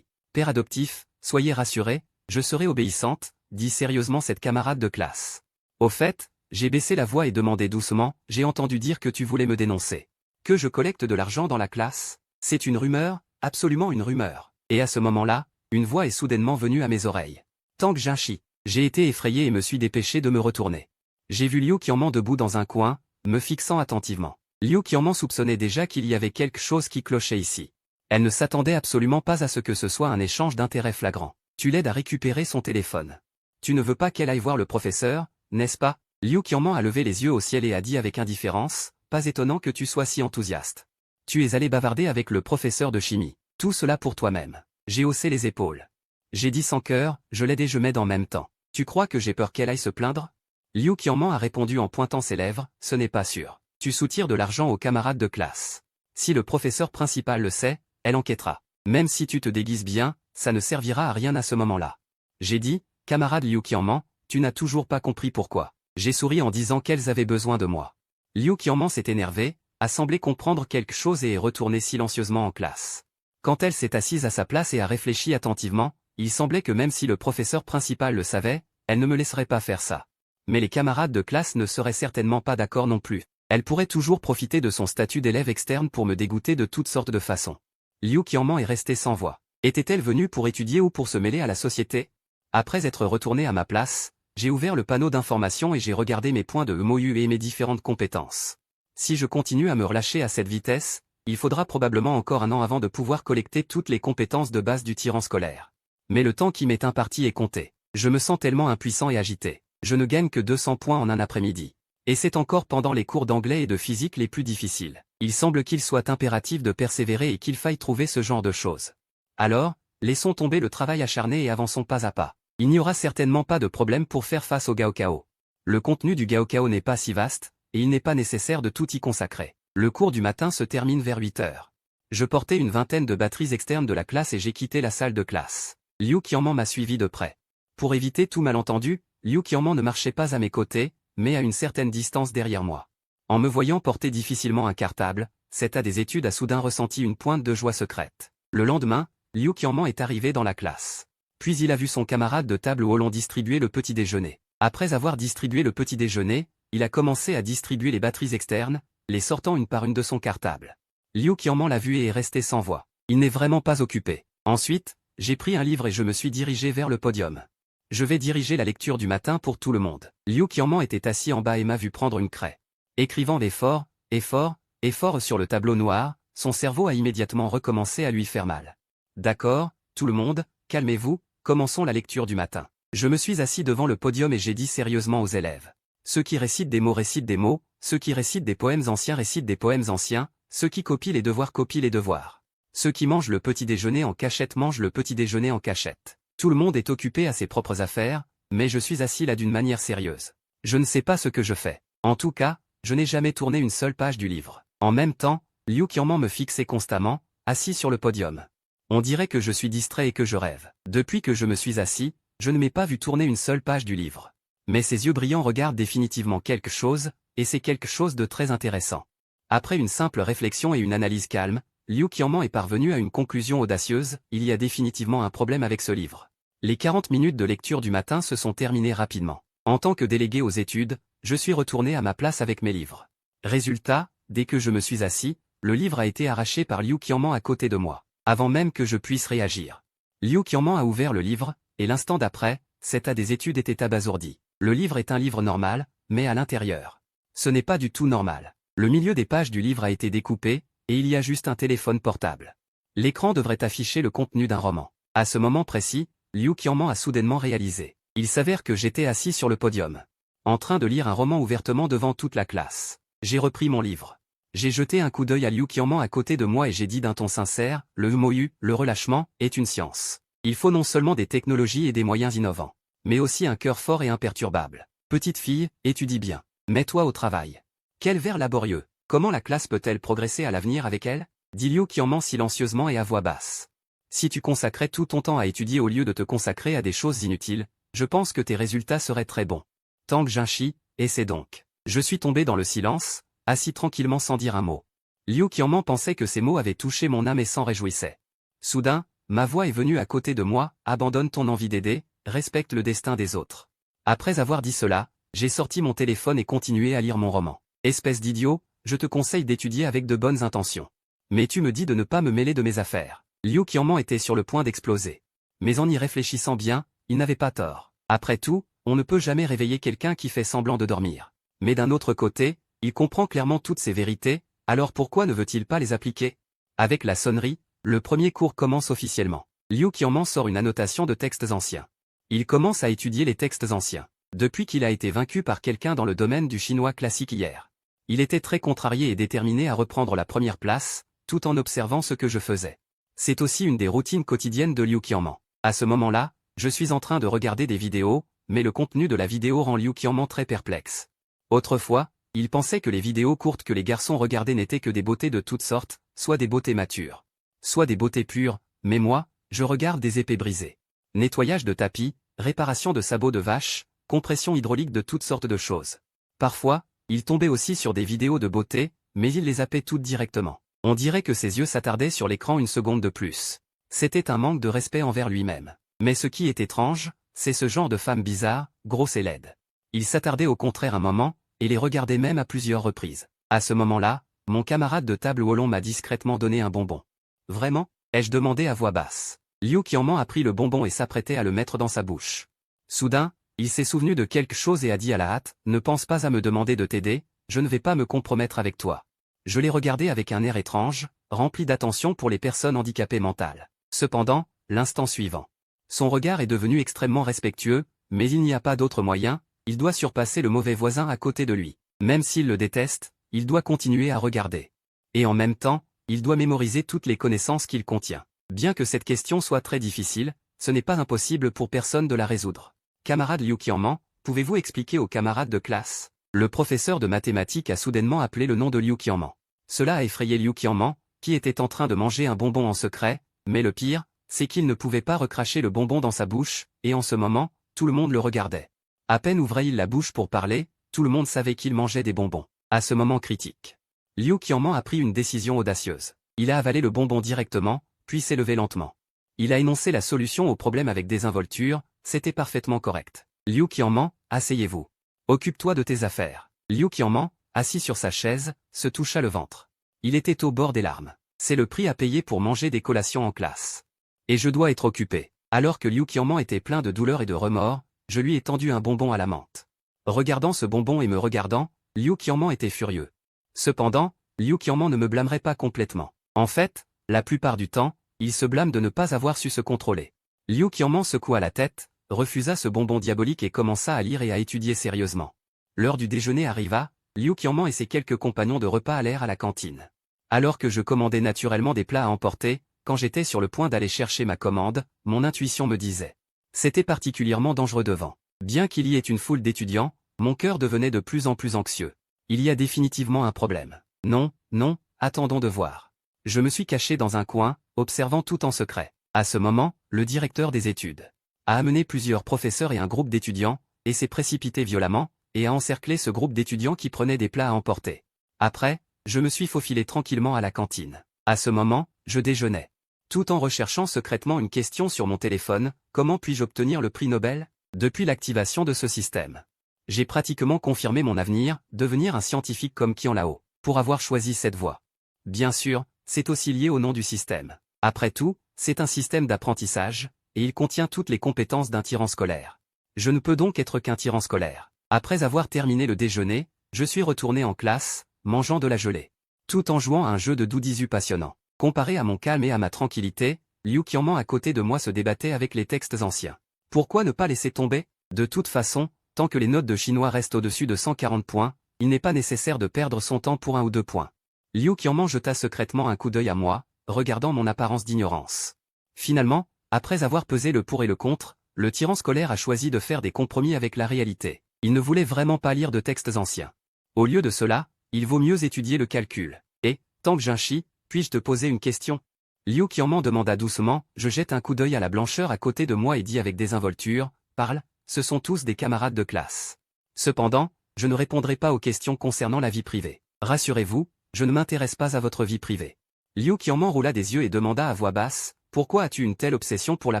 Père adoptif, soyez rassuré, je serai obéissante, dit sérieusement cette camarade de classe. Au fait, j'ai baissé la voix et demandé doucement, j'ai entendu dire que tu voulais me dénoncer. Que je collecte de l'argent dans la classe? C'est une rumeur, absolument une rumeur. Et à ce moment-là, une voix est soudainement venue à mes oreilles. Tang Jinshi. J'ai été effrayé et me suis dépêché de me retourner. J'ai vu Liu Qiangman debout dans un coin, me fixant attentivement. Liu Qiangman soupçonnait déjà qu'il y avait quelque chose qui clochait ici. Elle ne s'attendait absolument pas à ce que ce soit un échange d'intérêts flagrant. Tu l'aides à récupérer son téléphone. Tu ne veux pas qu'elle aille voir le professeur, n'est-ce pas? Liu Qiangman a levé les yeux au ciel et a dit avec indifférence, pas étonnant que tu sois si enthousiaste. Tu es allé bavarder avec le professeur de chimie. Tout cela pour toi-même. J'ai haussé les épaules. J'ai dit sans cœur, je l'aide et je m'aide en même temps. Tu crois que j'ai peur qu'elle aille se plaindre? Liu Qiangman a répondu en pointant ses lèvres, ce n'est pas sûr. Tu soutires de l'argent aux camarades de classe. Si le professeur principal le sait, elle enquêtera. Même si tu te déguises bien, ça ne servira à rien à ce moment-là. J'ai dit, camarade Liu Qiangman, tu n'as toujours pas compris pourquoi. J'ai souri en disant qu'elles avaient besoin de moi. Liu Qiangman s'est énervé, a semblé comprendre quelque chose et est retourné silencieusement en classe. Quand elle s'est assise à sa place et a réfléchi attentivement, il semblait que même si le professeur principal le savait, elle ne me laisserait pas faire ça. Mais les camarades de classe ne seraient certainement pas d'accord non plus. Elle pourrait toujours profiter de son statut d'élève externe pour me dégoûter de toutes sortes de façons. Liu Qiangman est restée sans voix. Était-elle venue pour étudier ou pour se mêler à la société? Après être retourné à ma place, j'ai ouvert le panneau d'information et j'ai regardé mes points de MOU et mes différentes compétences. Si je continue à me relâcher à cette vitesse, il faudra probablement encore 1 an avant de pouvoir collecter toutes les compétences de base du tyran scolaire. Mais le temps qui m'est imparti est compté. Je me sens tellement impuissant et agité. Je ne gagne que 200 points en un après-midi. Et c'est encore pendant les cours d'anglais et de physique les plus difficiles. Il semble qu'il soit impératif de persévérer et qu'il faille trouver ce genre de choses. Alors, laissons tomber le travail acharné et avançons pas à pas. Il n'y aura certainement pas de problème pour faire face au Gaokao. Le contenu du Gaokao n'est pas si vaste, et il n'est pas nécessaire de tout y consacrer. Le cours du matin se termine vers 8 heures. Je portais une vingtaine de batteries externes de la classe et j'ai quitté la salle de classe. Liu Qiangman m'a suivi de près. Pour éviter tout malentendu, Liu Qiangman ne marchait pas à mes côtés, mais à une certaine distance derrière moi. En me voyant porter difficilement un cartable, cet A des études a soudain ressenti une pointe de joie secrète. Le lendemain, Liu Qianman est arrivé dans la classe. Puis il a vu son camarade de table Wolong distribuer le petit déjeuner. Après avoir distribué le petit déjeuner, il a commencé à distribuer les batteries externes, les sortant une par une de son cartable. Liu Qianman l'a vu et est resté sans voix. Il n'est vraiment pas occupé. Ensuite, j'ai pris un livre et je me suis dirigé vers le podium. Je vais diriger la lecture du matin pour tout le monde. Liu Qianman était assis en bas et m'a vu prendre une craie. Écrivant effort, effort, effort sur le tableau noir, son cerveau a immédiatement recommencé à lui faire mal. D'accord, tout le monde, calmez-vous, commençons la lecture du matin. Je me suis assis devant le podium et j'ai dit sérieusement aux élèves. Ceux qui récitent des mots, ceux qui récitent des poèmes anciens, ceux qui copient les devoirs. Ceux qui mangent le petit déjeuner en cachette mangent le petit déjeuner en cachette. Tout le monde est occupé à ses propres affaires, mais je suis assis là d'une manière sérieuse. Je ne sais pas ce que je fais. En tout cas, je n'ai jamais tourné une seule page du livre. En même temps, Liu Qianman me fixait constamment, assis sur le podium. On dirait que je suis distrait et que je rêve. Depuis que je me suis assis, je ne m'ai pas vu tourner une seule page du livre. Mais ses yeux brillants regardent définitivement quelque chose, et c'est quelque chose de très intéressant. Après une simple réflexion et une analyse calme, Liu Qianman est parvenu à une conclusion audacieuse, il y a définitivement un problème avec ce livre. Les 40 minutes de lecture du matin se sont terminées rapidement. En tant que délégué aux études, je suis retourné à ma place avec mes livres. Résultat, dès que je me suis assis, le livre a été arraché par Liu Qianman à côté de moi, avant même que je puisse réagir. Liu Qianman a ouvert le livre, et l'instant d'après, cet A des études était abasourdi. Le livre est un livre normal, mais à l'intérieur. Ce n'est pas du tout normal. Le milieu des pages du livre a été découpé, et il y a juste un téléphone portable. L'écran devrait afficher le contenu d'un roman. À ce moment précis, Liu Qianman a soudainement réalisé. Il s'avère que j'étais assis sur le podium, en train de lire un roman ouvertement devant toute la classe. J'ai repris mon livre. J'ai jeté un coup d'œil à Liu Qianman à côté de moi et j'ai dit d'un ton sincère, le MOU, le relâchement, est une science. Il faut non seulement des technologies et des moyens innovants, mais aussi un cœur fort et imperturbable. Petite fille, étudie bien. Mets-toi au travail. Quel vers laborieux. Comment la classe peut-elle progresser à l'avenir avec elle? Dit Liu Qianman silencieusement et à voix basse. Si tu consacrais tout ton temps à étudier au lieu de te consacrer à des choses inutiles, je pense que tes résultats seraient très bons. Tang Jinshi, essaie donc. Je suis tombé dans le silence, assis tranquillement sans dire un mot. Liu Qianman pensait que ces mots avaient touché mon âme et s'en réjouissait. Soudain, ma voix est venue à côté de moi, abandonne ton envie d'aider, respecte le destin des autres. Après avoir dit cela, j'ai sorti mon téléphone et continué à lire mon roman. Espèce d'idiot, je te conseille d'étudier avec de bonnes intentions. Mais tu me dis de ne pas me mêler de mes affaires. Liu Qianman était sur le point d'exploser. Mais en y réfléchissant bien, il n'avait pas tort. Après tout, on ne peut jamais réveiller quelqu'un qui fait semblant de dormir. Mais d'un autre côté, il comprend clairement toutes ces vérités, alors pourquoi ne veut-il pas les appliquer? Avec la sonnerie, le premier cours commence officiellement. Liu Qianman sort une annotation de textes anciens. Il commence à étudier les textes anciens. Depuis qu'il a été vaincu par quelqu'un dans le domaine du chinois classique hier. Il était très contrarié et déterminé à reprendre la première place, tout en observant ce que je faisais. C'est aussi une des routines quotidiennes de Liu Qianman. À ce moment-là, je suis en train de regarder des vidéos, mais le contenu de la vidéo rend Liu Qianman très perplexe. Autrefois, il pensait que les vidéos courtes que les garçons regardaient n'étaient que des beautés de toutes sortes, soit des beautés matures, soit des beautés pures, mais moi, je regarde des épées brisées. Nettoyage de tapis, réparation de sabots de vache, compression hydraulique de toutes sortes de choses. Parfois, il tombait aussi sur des vidéos de beauté, mais il les zappait toutes directement. On dirait que ses yeux s'attardaient sur l'écran une seconde de plus. C'était un manque de respect envers lui-même. Mais ce qui est étrange, c'est ce genre de femme bizarre, grosse et laide. Il s'attardait au contraire un moment, et les regardait même à plusieurs reprises. À ce moment-là, mon camarade de table Wolong m'a discrètement donné un bonbon. Vraiment? Ai-je demandé à voix basse. Liu Qianman a pris le bonbon et s'apprêtait à le mettre dans sa bouche. Soudain, il s'est souvenu de quelque chose et a dit à la hâte, ne pense pas à me demander de t'aider, je ne vais pas me compromettre avec toi. Je l'ai regardé avec un air étrange, rempli d'attention pour les personnes handicapées mentales. Cependant, l'instant suivant. Son regard est devenu extrêmement respectueux, mais il n'y a pas d'autre moyen, il doit surpasser le mauvais voisin à côté de lui. Même s'il le déteste, il doit continuer à regarder. Et en même temps, il doit mémoriser toutes les connaissances qu'il contient. Bien que cette question soit très difficile, ce n'est pas impossible pour personne de la résoudre. Camarade Liu Qianman, pouvez-vous expliquer aux camarades de classe? Le professeur de mathématiques a soudainement appelé le nom de Liu Qianman. Cela a effrayé Liu Qianman, qui était en train de manger un bonbon en secret, mais le pire, c'est qu'il ne pouvait pas recracher le bonbon dans sa bouche, et en ce moment, tout le monde le regardait. À peine ouvrait-il la bouche pour parler, Tout le monde savait qu'il mangeait des bonbons. À ce moment critique, Liu Qianman a pris une décision audacieuse. Il a avalé le bonbon directement, puis s'est levé lentement. Il a énoncé la solution au problème avec désinvolture, c'était parfaitement correct. Liu Qianman, asseyez-vous. Occupe-toi de tes affaires. Liu Qianman, assis sur sa chaise, se toucha le ventre. Il était au bord des larmes. C'est le prix à payer pour manger des collations en classe. Et je dois être occupé. Alors que Liu Qianman était plein de douleur et de remords, je lui ai tendu un bonbon à la menthe. Regardant ce bonbon et me regardant, Liu Qianman était furieux. Cependant, Liu Qianman ne me blâmerait pas complètement. En fait, la plupart du temps, il se blâme de ne pas avoir su se contrôler. Liu Qianman secoua la tête, refusa ce bonbon diabolique et commença à lire et à étudier sérieusement. L'heure du déjeuner arriva, Liu Qianman et ses quelques compagnons de repas allèrent à la cantine. Alors que je commandais naturellement des plats à emporter, quand j'étais sur le point d'aller chercher ma commande, mon intuition me disait. C'était particulièrement dangereux devant. Bien qu'il y ait une foule d'étudiants, mon cœur devenait de plus en plus anxieux. Il y a définitivement un problème. Non, non, attendons de voir. Je me suis caché dans un coin, observant tout en secret. À ce moment, le directeur des études a amené plusieurs professeurs et un groupe d'étudiants, et s'est précipité violemment, et a encerclé ce groupe d'étudiants qui prenaient des plats à emporter. Après, je me suis faufilé tranquillement à la cantine. À ce moment, je déjeunais. Tout en recherchant secrètement une question sur mon téléphone, comment puis-je obtenir le prix Nobel? Depuis l'activation de ce système, j'ai pratiquement confirmé mon avenir, devenir un scientifique comme Qian Lao, pour avoir choisi cette voie. Bien sûr, c'est aussi lié au nom du système. Après tout, c'est un système d'apprentissage, et il contient toutes les compétences d'un tyran scolaire. Je ne peux donc être qu'un tyran scolaire. Après avoir terminé le déjeuner, je suis retourné en classe, mangeant de la gelée. Tout en jouant à un jeu de doudizu passionnant. Comparé à mon calme et à ma tranquillité, Liu Qianman à côté de moi se débattait avec les textes anciens. Pourquoi ne pas laisser tomber? De toute façon, tant que les notes de chinois restent au-dessus de 140 points, il n'est pas nécessaire de perdre son temps pour 1 ou 2 points. Liu Qianman jeta secrètement un coup d'œil à moi, regardant mon apparence d'ignorance. Finalement, après avoir pesé le pour et le contre, le tyran scolaire a choisi de faire des compromis avec la réalité. Il ne voulait vraiment pas lire de textes anciens. Au lieu de cela, il vaut mieux étudier le calcul. Et, Tang Jinshi, puis-je te poser une question? Liu Qianman demanda doucement, je jette un coup d'œil à la blancheur à côté de moi et dis avec désinvolture, parle, ce sont tous des camarades de classe. Cependant, je ne répondrai pas aux questions concernant la vie privée. Rassurez-vous, je ne m'intéresse pas à votre vie privée. Liu Qianman roula des yeux et demanda à voix basse, pourquoi as-tu une telle obsession pour la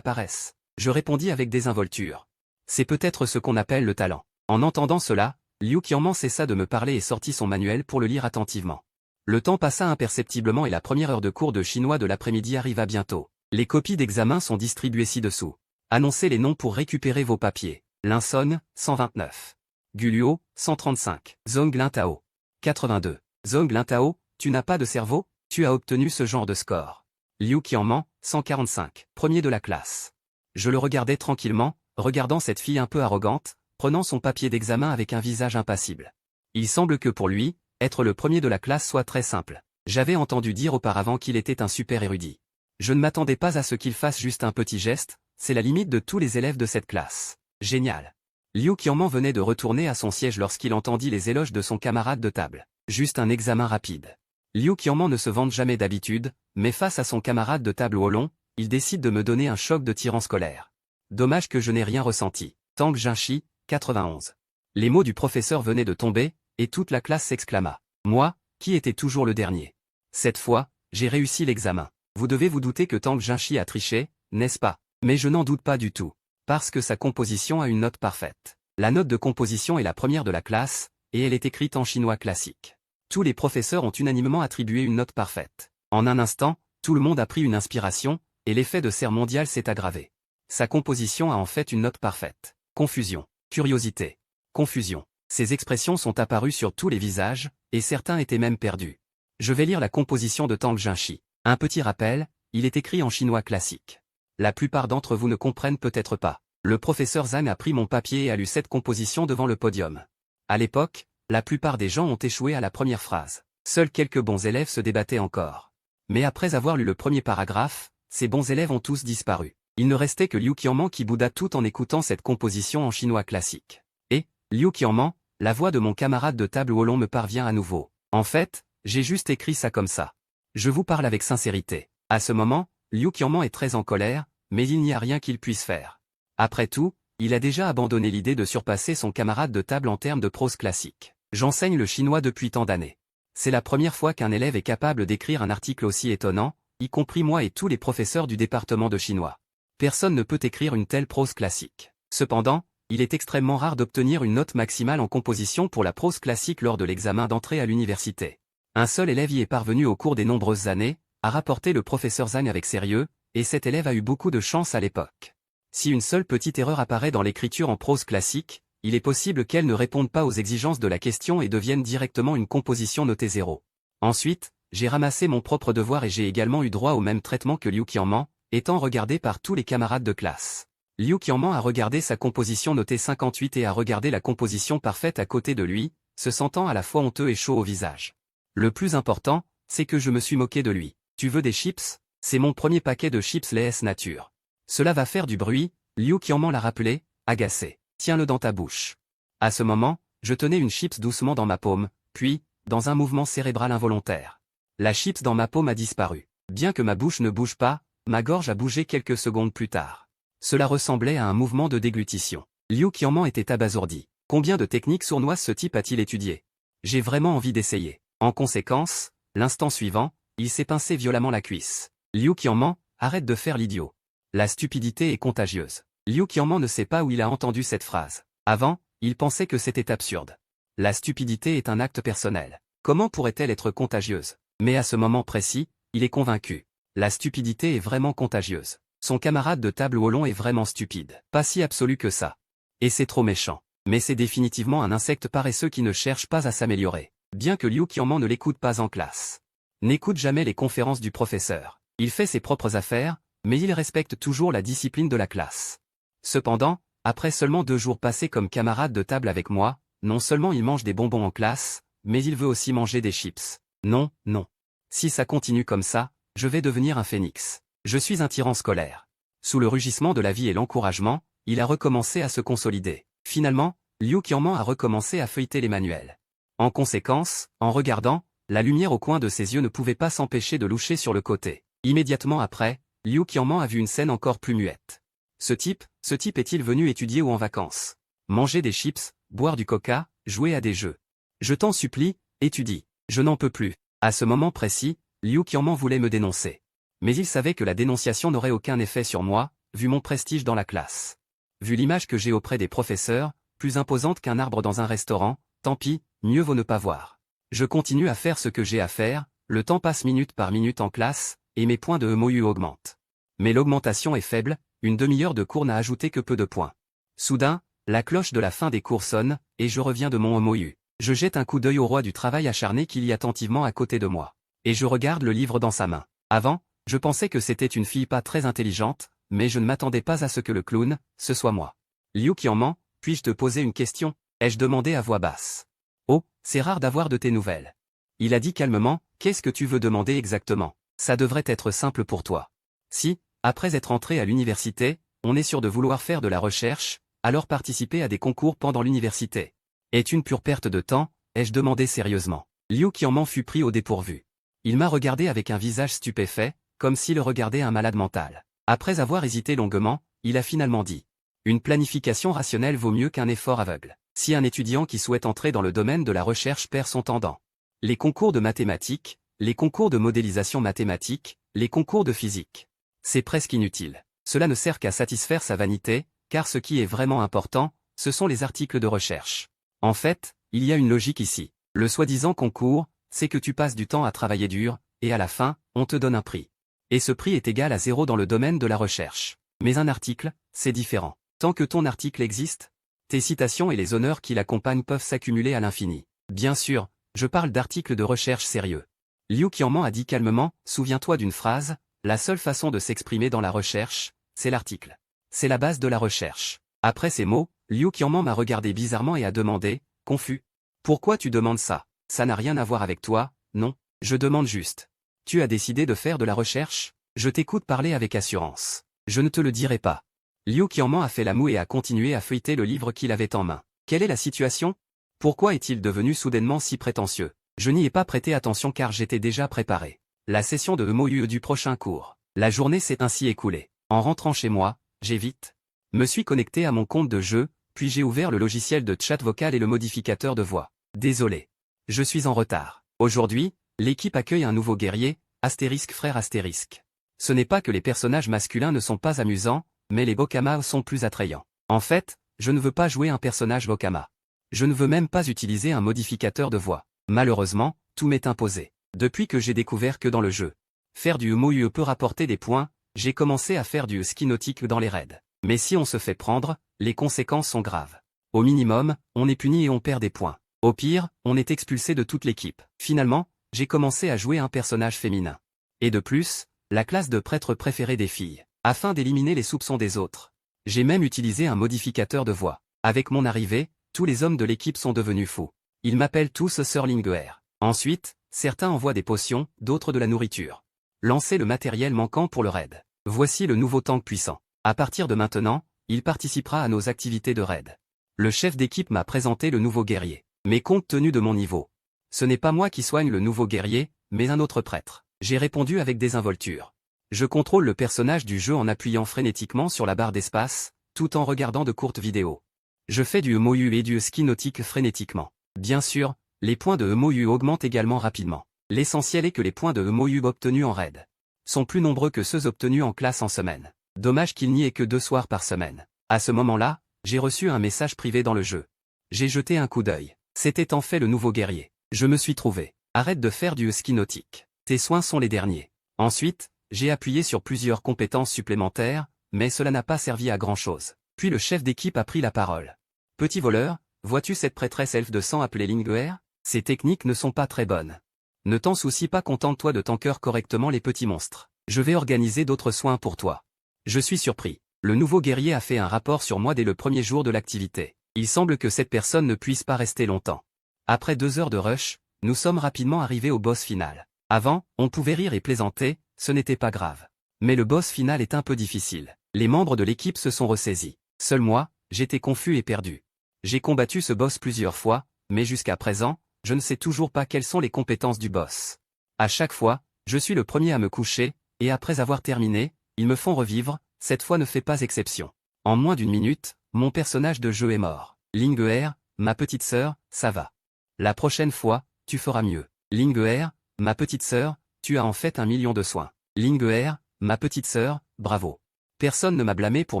paresse? Je répondis avec désinvolture. C'est peut-être ce qu'on appelle le talent. En entendant cela, Liu Qianman cessa de me parler et sortit son manuel pour le lire attentivement. Le temps passa imperceptiblement et la première heure de cours de chinois de l'après-midi arriva bientôt. Les copies d'examen sont distribuées ci-dessous. Annoncez les noms pour récupérer vos papiers. Linson, 129. Guluo, 135. Zhong Lintao, 82. Zhong Lintao, tu n'as pas de cerveau? Tu as obtenu ce genre de score. Liu Qianman, 145. Premier de la classe. Je le regardais tranquillement, regardant cette fille un peu arrogante, prenant son papier d'examen avec un visage impassible. Il semble que pour lui, être le premier de la classe soit très simple. J'avais entendu dire auparavant qu'il était un super érudit. Je ne m'attendais pas à ce qu'il fasse juste un petit geste, c'est la limite de tous les élèves de cette classe. Génial. Liu Qianman venait de retourner à son siège lorsqu'il entendit les éloges de son camarade de table. Juste un examen rapide. Liu Qianman ne se vante jamais d'habitude, mais face à son camarade de table Wolong, il décide de me donner un choc de tyran scolaire. Dommage que je n'ai rien ressenti. Tang Jinshi, 91. Les mots du professeur venaient de tomber, et toute la classe s'exclama. Moi, qui étais toujours le dernier. Cette fois, j'ai réussi l'examen. Vous devez vous douter que Tang Jinshi a triché, n'est-ce pas? Mais je n'en doute pas du tout. Parce que sa composition a une note parfaite. La note de composition est la première de la classe, et elle est écrite en chinois classique. Tous les professeurs ont unanimement attribué une note parfaite. En un instant, tout le monde a pris une inspiration, et l'effet de serre mondial s'est aggravé. Sa composition a en fait une note parfaite. Confusion. Curiosité. Confusion. Ces expressions sont apparues sur tous les visages, et certains étaient même perdus. Je vais lire la composition de Tang Jinshi. Un petit rappel, il est écrit en chinois classique. La plupart d'entre vous ne comprennent peut-être pas. Le professeur Zhang a pris mon papier et a lu cette composition devant le podium. À l'époque, la plupart des gens ont échoué à la première phrase. Seuls quelques bons élèves se débattaient encore. Mais après avoir lu le premier paragraphe, ces bons élèves ont tous disparu. Il ne restait que Liu Qianman qui bouda tout en écoutant cette composition en chinois classique. Et, Liu Qianman, la voix de mon camarade de table Wolong me parvient à nouveau. En fait, j'ai juste écrit ça comme ça. Je vous parle avec sincérité. À ce moment, Liu Qianman est très en colère, mais il n'y a rien qu'il puisse faire. Après tout, il a déjà abandonné l'idée de surpasser son camarade de table en termes de prose classique. J'enseigne le chinois depuis tant d'années. C'est la première fois qu'un élève est capable d'écrire un article aussi étonnant, y compris moi et tous les professeurs du département de chinois. Personne ne peut écrire une telle prose classique. Cependant, il est extrêmement rare d'obtenir une note maximale en composition pour la prose classique lors de l'examen d'entrée à l'université. Un seul élève y est parvenu au cours des nombreuses années, a rapporté le professeur Zhang avec sérieux, et cet élève a eu beaucoup de chance à l'époque. Si une seule petite erreur apparaît dans l'écriture en prose classique, il est possible qu'elle ne réponde pas aux exigences de la question et devienne directement une composition notée 0. Ensuite, j'ai ramassé mon propre devoir et j'ai également eu droit au même traitement que Liu Qianman, étant regardé par tous les camarades de classe. Liu Qianman a regardé sa composition notée 58 et a regardé la composition parfaite à côté de lui, se sentant à la fois honteux et chaud au visage. Le plus important, c'est que je me suis moqué de lui. Tu veux des chips? C'est mon premier paquet de chips Lay's nature. Cela va faire du bruit, Liu Qianman l'a rappelé, agacé. Tiens-le dans ta bouche. À ce moment, je tenais une chips doucement dans ma paume, puis, dans un mouvement cérébral involontaire, la chips dans ma paume a disparu. Bien que ma bouche ne bouge pas, ma gorge a bougé quelques secondes plus tard. Cela ressemblait à un mouvement de déglutition. Liu Qianman était abasourdi. Combien de techniques sournoises ce type a-t-il étudié? J'ai vraiment envie d'essayer. En conséquence, l'instant suivant, il s'est pincé violemment la cuisse. Liu Qianman, arrête de faire l'idiot. La stupidité est contagieuse. Liu Qianman ne sait pas où il a entendu cette phrase. Avant, il pensait que c'était absurde. La stupidité est un acte personnel. Comment pourrait-elle être contagieuse? Mais à ce moment précis, il est convaincu. La stupidité est vraiment contagieuse. Son camarade de table Wolong est vraiment stupide. Pas si absolu que ça. Et c'est trop méchant. Mais c'est définitivement un insecte paresseux qui ne cherche pas à s'améliorer. Bien que Liu Qianman ne l'écoute pas en classe. N'écoute jamais les conférences du professeur. Il fait ses propres affaires, mais il respecte toujours la discipline de la classe. Cependant, après seulement 2 jours passés comme camarade de table avec moi, non seulement il mange des bonbons en classe, mais il veut aussi manger des chips. Non, non. Si ça continue comme ça, je vais devenir un phénix. Je suis un tyran scolaire. Sous le rugissement de la vie et l'encouragement, il a recommencé à se consolider. Finalement, Liu Qianman a recommencé à feuilleter les manuels. En conséquence, en regardant, la lumière au coin de ses yeux ne pouvait pas s'empêcher de loucher sur le côté. Immédiatement après, Liu Qianman a vu une scène encore plus muette. Ce type est-il venu étudier ou en vacances? Manger des chips, boire du coca, jouer à des jeux. Je t'en supplie, étudie. Je n'en peux plus. À ce moment précis, Liu Qianman voulait me dénoncer. Mais il savait que la dénonciation n'aurait aucun effet sur moi, vu mon prestige dans la classe. Vu l'image que j'ai auprès des professeurs, plus imposante qu'un arbre dans un restaurant, tant pis, mieux vaut ne pas voir. Je continue à faire ce que j'ai à faire, le temps passe minute par minute en classe, et mes points de EMOU augmentent. Mais l'augmentation est faible, une demi-heure de cours n'a ajouté que peu de points. Soudain, la cloche de la fin des cours sonne, et je reviens de mon EMOU. Je jette un coup d'œil au roi du travail acharné qui lit attentivement à côté de moi. Et je regarde le livre dans sa main. Avant, je pensais que c'était une fille pas très intelligente, mais je ne m'attendais pas à ce que le clown, ce soit moi. Liu Qianman, puis-je te poser une question? Ai-je demandé à voix basse. Oh, c'est rare d'avoir de tes nouvelles. Il a dit calmement, qu'est-ce que tu veux demander exactement? Ça devrait être simple pour toi. Si, après être entré à l'université, on est sûr de vouloir faire de la recherche, alors participer à des concours pendant l'université est une pure perte de temps, ai-je demandé sérieusement. Liu Qianman fut pris au dépourvu. Il m'a regardé avec un visage stupéfait, comme s'il regardait un malade mental. Après avoir hésité longuement, il a finalement dit. Une planification rationnelle vaut mieux qu'un effort aveugle. Si un étudiant qui souhaite entrer dans le domaine de la recherche perd son temps dans les concours de mathématiques, les concours de modélisation mathématique, les concours de physique, c'est presque inutile. Cela ne sert qu'à satisfaire sa vanité, car ce qui est vraiment important, ce sont les articles de recherche. En fait, il y a une logique ici. Le soi-disant concours, c'est que tu passes du temps à travailler dur, et à la fin, on te donne un prix. Et ce prix est égal à 0 dans le domaine de la recherche. Mais un article, c'est différent. Tant que ton article existe, tes citations et les honneurs qui l'accompagnent peuvent s'accumuler à l'infini. Bien sûr, je parle d'articles de recherche sérieux. Liu Qianman a dit calmement, souviens-toi d'une phrase, la seule façon de s'exprimer dans la recherche, c'est l'article. C'est la base de la recherche. Après ces mots, Liu Qianman m'a regardé bizarrement et a demandé, confus. Pourquoi tu demandes ça? Ça n'a rien à voir avec toi, non? Je demande juste. Tu as décidé de faire de la recherche? Je t'écoute parler avec assurance. Je ne te le dirai pas. Liu Qianman a fait la moue et a continué à feuilleter le livre qu'il avait en main. Quelle est la situation? Pourquoi est-il devenu soudainement si prétentieux? Je n'y ai pas prêté attention car j'étais déjà préparé. La session de EMOU du prochain cours. La journée s'est ainsi écoulée. En rentrant chez moi, j'ai vite Me suis connecté à mon compte de jeu, puis j'ai ouvert le logiciel de chat vocal et le modificateur de voix. Désolé. Je suis en retard. Aujourd'hui, l'équipe accueille un nouveau guerrier, astérisque frère astérisque. Ce n'est pas que les personnages masculins ne sont pas amusants, mais les Bokama sont plus attrayants. En fait, je ne veux pas jouer un personnage Bokama. Je ne veux même pas utiliser un modificateur de voix. Malheureusement, tout m'est imposé. Depuis que j'ai découvert que dans le jeu, faire du Emo-UE peut rapporter des points, j'ai commencé à faire du ski nautique dans les raids. Mais si on se fait prendre, les conséquences sont graves. Au minimum, on est puni et on perd des points. Au pire, on est expulsé de toute l'équipe. Finalement, j'ai commencé à jouer un personnage féminin. Et de plus, la classe de prêtre préférée des filles, afin d'éliminer les soupçons des autres. J'ai même utilisé un modificateur de voix. Avec mon arrivée, tous les hommes de l'équipe sont devenus fous. Ils m'appellent tous Sir Linguère. Ensuite, certains envoient des potions, d'autres de la nourriture. Lancez le matériel manquant pour le raid. Voici le nouveau tank puissant. À partir de maintenant, il participera à nos activités de raid. Le chef d'équipe m'a présenté le nouveau guerrier. Mais compte tenu de mon niveau, ce n'est pas moi qui soigne le nouveau guerrier, mais un autre prêtre. J'ai répondu avec désinvolture. Je contrôle le personnage du jeu en appuyant frénétiquement sur la barre d'espace, tout en regardant de courtes vidéos. Je fais du Emo-UE et du ski nautique frénétiquement. Bien sûr, les points de Emo-UE augmentent également rapidement. L'essentiel est que les points de Emo-UE obtenus en raid sont plus nombreux que ceux obtenus en classe en semaine. Dommage qu'il n'y ait que 2 soirs par semaine. À ce moment-là, j'ai reçu un message privé dans le jeu. J'ai jeté un coup d'œil. C'était en fait le nouveau guerrier. Je me suis trouvé. Arrête de faire du ski nautique. Tes soins sont les derniers. Ensuite, j'ai appuyé sur plusieurs compétences supplémentaires, mais cela n'a pas servi à grand-chose. Puis le chef d'équipe a pris la parole. Petit voleur, vois-tu cette prêtresse elfe de sang appelée Linguère? Ces techniques ne sont pas très bonnes. Ne t'en soucie pas, contente-toi de tanker correctement les petits monstres. Je vais organiser d'autres soins pour toi. Je suis surpris. Le nouveau guerrier a fait un rapport sur moi dès le premier jour de l'activité. Il semble que cette personne ne puisse pas rester longtemps. Après 2 heures de rush, nous sommes rapidement arrivés au boss final. Avant, on pouvait rire et plaisanter, ce n'était pas grave. Mais le boss final est un peu difficile. Les membres de l'équipe se sont ressaisis. Seul moi, j'étais confus et perdu. J'ai combattu ce boss plusieurs fois, mais jusqu'à présent, je ne sais toujours pas quelles sont les compétences du boss. À chaque fois, je suis le premier à me coucher, et après avoir terminé, ils me font revivre, cette fois ne fait pas exception. En moins d'1 minute, mon personnage de jeu est mort. Linguère, ma petite sœur, ça va. La prochaine fois, tu feras mieux. Linguère, ma petite sœur, tu as en fait 1 million de soins. Linguère, ma petite sœur, bravo. Personne ne m'a blâmé pour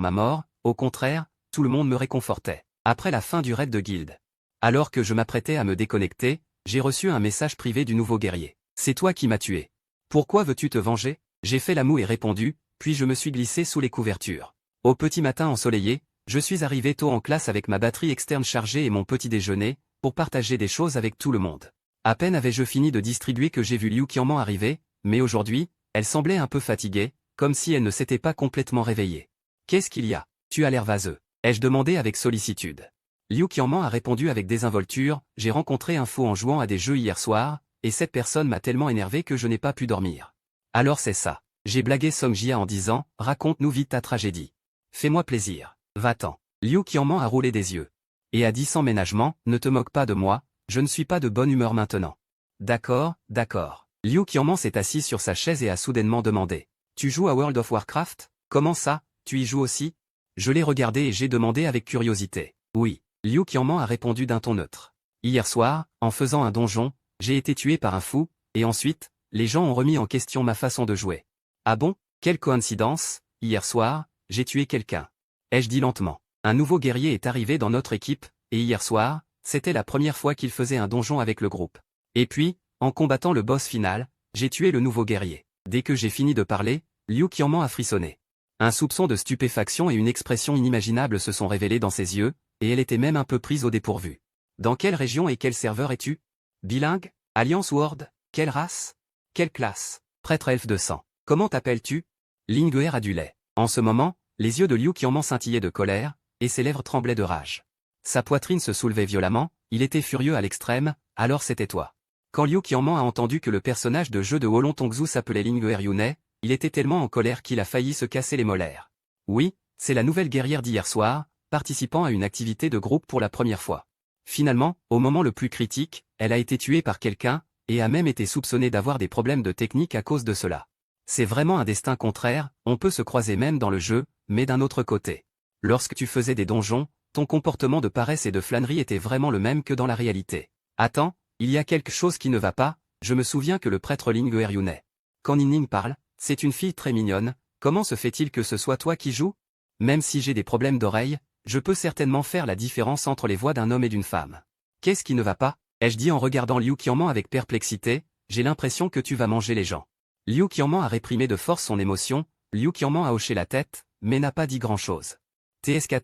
ma mort, au contraire, tout le monde me réconfortait. Après la fin du raid de guilde. Alors que je m'apprêtais à me déconnecter, j'ai reçu un message privé du nouveau guerrier. C'est toi qui m'as tué. Pourquoi veux-tu te venger? J'ai fait la moue et répondu, puis je me suis glissé sous les couvertures. Au petit matin ensoleillé, je suis arrivé tôt en classe avec ma batterie externe chargée et mon petit déjeuner, pour partager des choses avec tout le monde. À peine avais-je fini de distribuer que j'ai vu Liu Qianman arriver, mais aujourd'hui, elle semblait un peu fatiguée, comme si elle ne s'était pas complètement réveillée. Qu'est-ce qu'il y a? Tu as l'air vaseux. Ai-je demandé avec sollicitude. Liu Qianman a répondu avec désinvolture, j'ai rencontré un fou en jouant à des jeux hier soir, et cette personne m'a tellement énervé que je n'ai pas pu dormir. Alors c'est ça. J'ai blagué Song Jia en disant, raconte-nous vite ta tragédie. Fais-moi plaisir. Va-t'en. Liu Qianman a roulé des yeux. Et a dit sans ménagement, ne te moque pas de moi, je ne suis pas de bonne humeur maintenant. D'accord, d'accord. Liu Qianman s'est assis sur sa chaise et a soudainement demandé. Tu joues à World of Warcraft? Comment ça, tu y joues aussi? Je l'ai regardé et j'ai demandé avec curiosité. Oui. Liu Qianman a répondu d'un ton neutre. Hier soir, en faisant un donjon, j'ai été tué par un fou, et ensuite, les gens ont remis en question ma façon de jouer. Ah bon? Quelle coïncidence, hier soir, j'ai tué quelqu'un. Ai-je dit lentement. Un nouveau guerrier est arrivé dans notre équipe, et hier soir, c'était la première fois qu'il faisait un donjon avec le groupe. Et puis, en combattant le boss final, j'ai tué le nouveau guerrier. Dès que j'ai fini de parler, Liu Qianman a frissonné. Un soupçon de stupéfaction et une expression inimaginable se sont révélés dans ses yeux, et elle était même un peu prise au dépourvu. Dans quelle région et quel serveur es-tu? Bilingue? Alliance World? Quelle race? Quelle classe? Prêtre elfe de sang. Comment t'appelles-tu? Linguère a du lait. En ce moment, les yeux de Liu Qianman scintillaient de colère, et ses lèvres tremblaient de rage. Sa poitrine se soulevait violemment, il était furieux à l'extrême, alors c'était toi. Quand Liu Qianman a entendu que le personnage de jeu de Wolong Tongzhou s'appelait Linguère Yunai, il était tellement en colère qu'il a failli se casser les molaires. Oui, c'est la nouvelle guerrière d'hier soir, participant à une activité de groupe pour la première fois. Finalement, au moment le plus critique, elle a été tuée par quelqu'un, et a même été soupçonnée d'avoir des problèmes de technique à cause de cela. C'est vraiment un destin contraire, on peut se croiser même dans le jeu, mais d'un autre côté. Lorsque tu faisais des donjons, ton comportement de paresse et de flânerie était vraiment le même que dans la réalité. Attends, il y a quelque chose qui ne va pas, je me souviens que le prêtre Ling Eryunai. Quand Ning parle, c'est une fille très mignonne, comment se fait-il que ce soit toi qui joues? Même si j'ai des problèmes d'oreille, je peux certainement faire la différence entre les voix d'un homme et d'une femme. Qu'est-ce qui ne va pas? Ai-je dit en regardant Liu Qianman avec perplexité, j'ai l'impression que tu vas manger les gens. Liu Qianman a réprimé de force son émotion, Liu Qianman a hoché la tête, mais n'a pas dit grand-chose. TSK,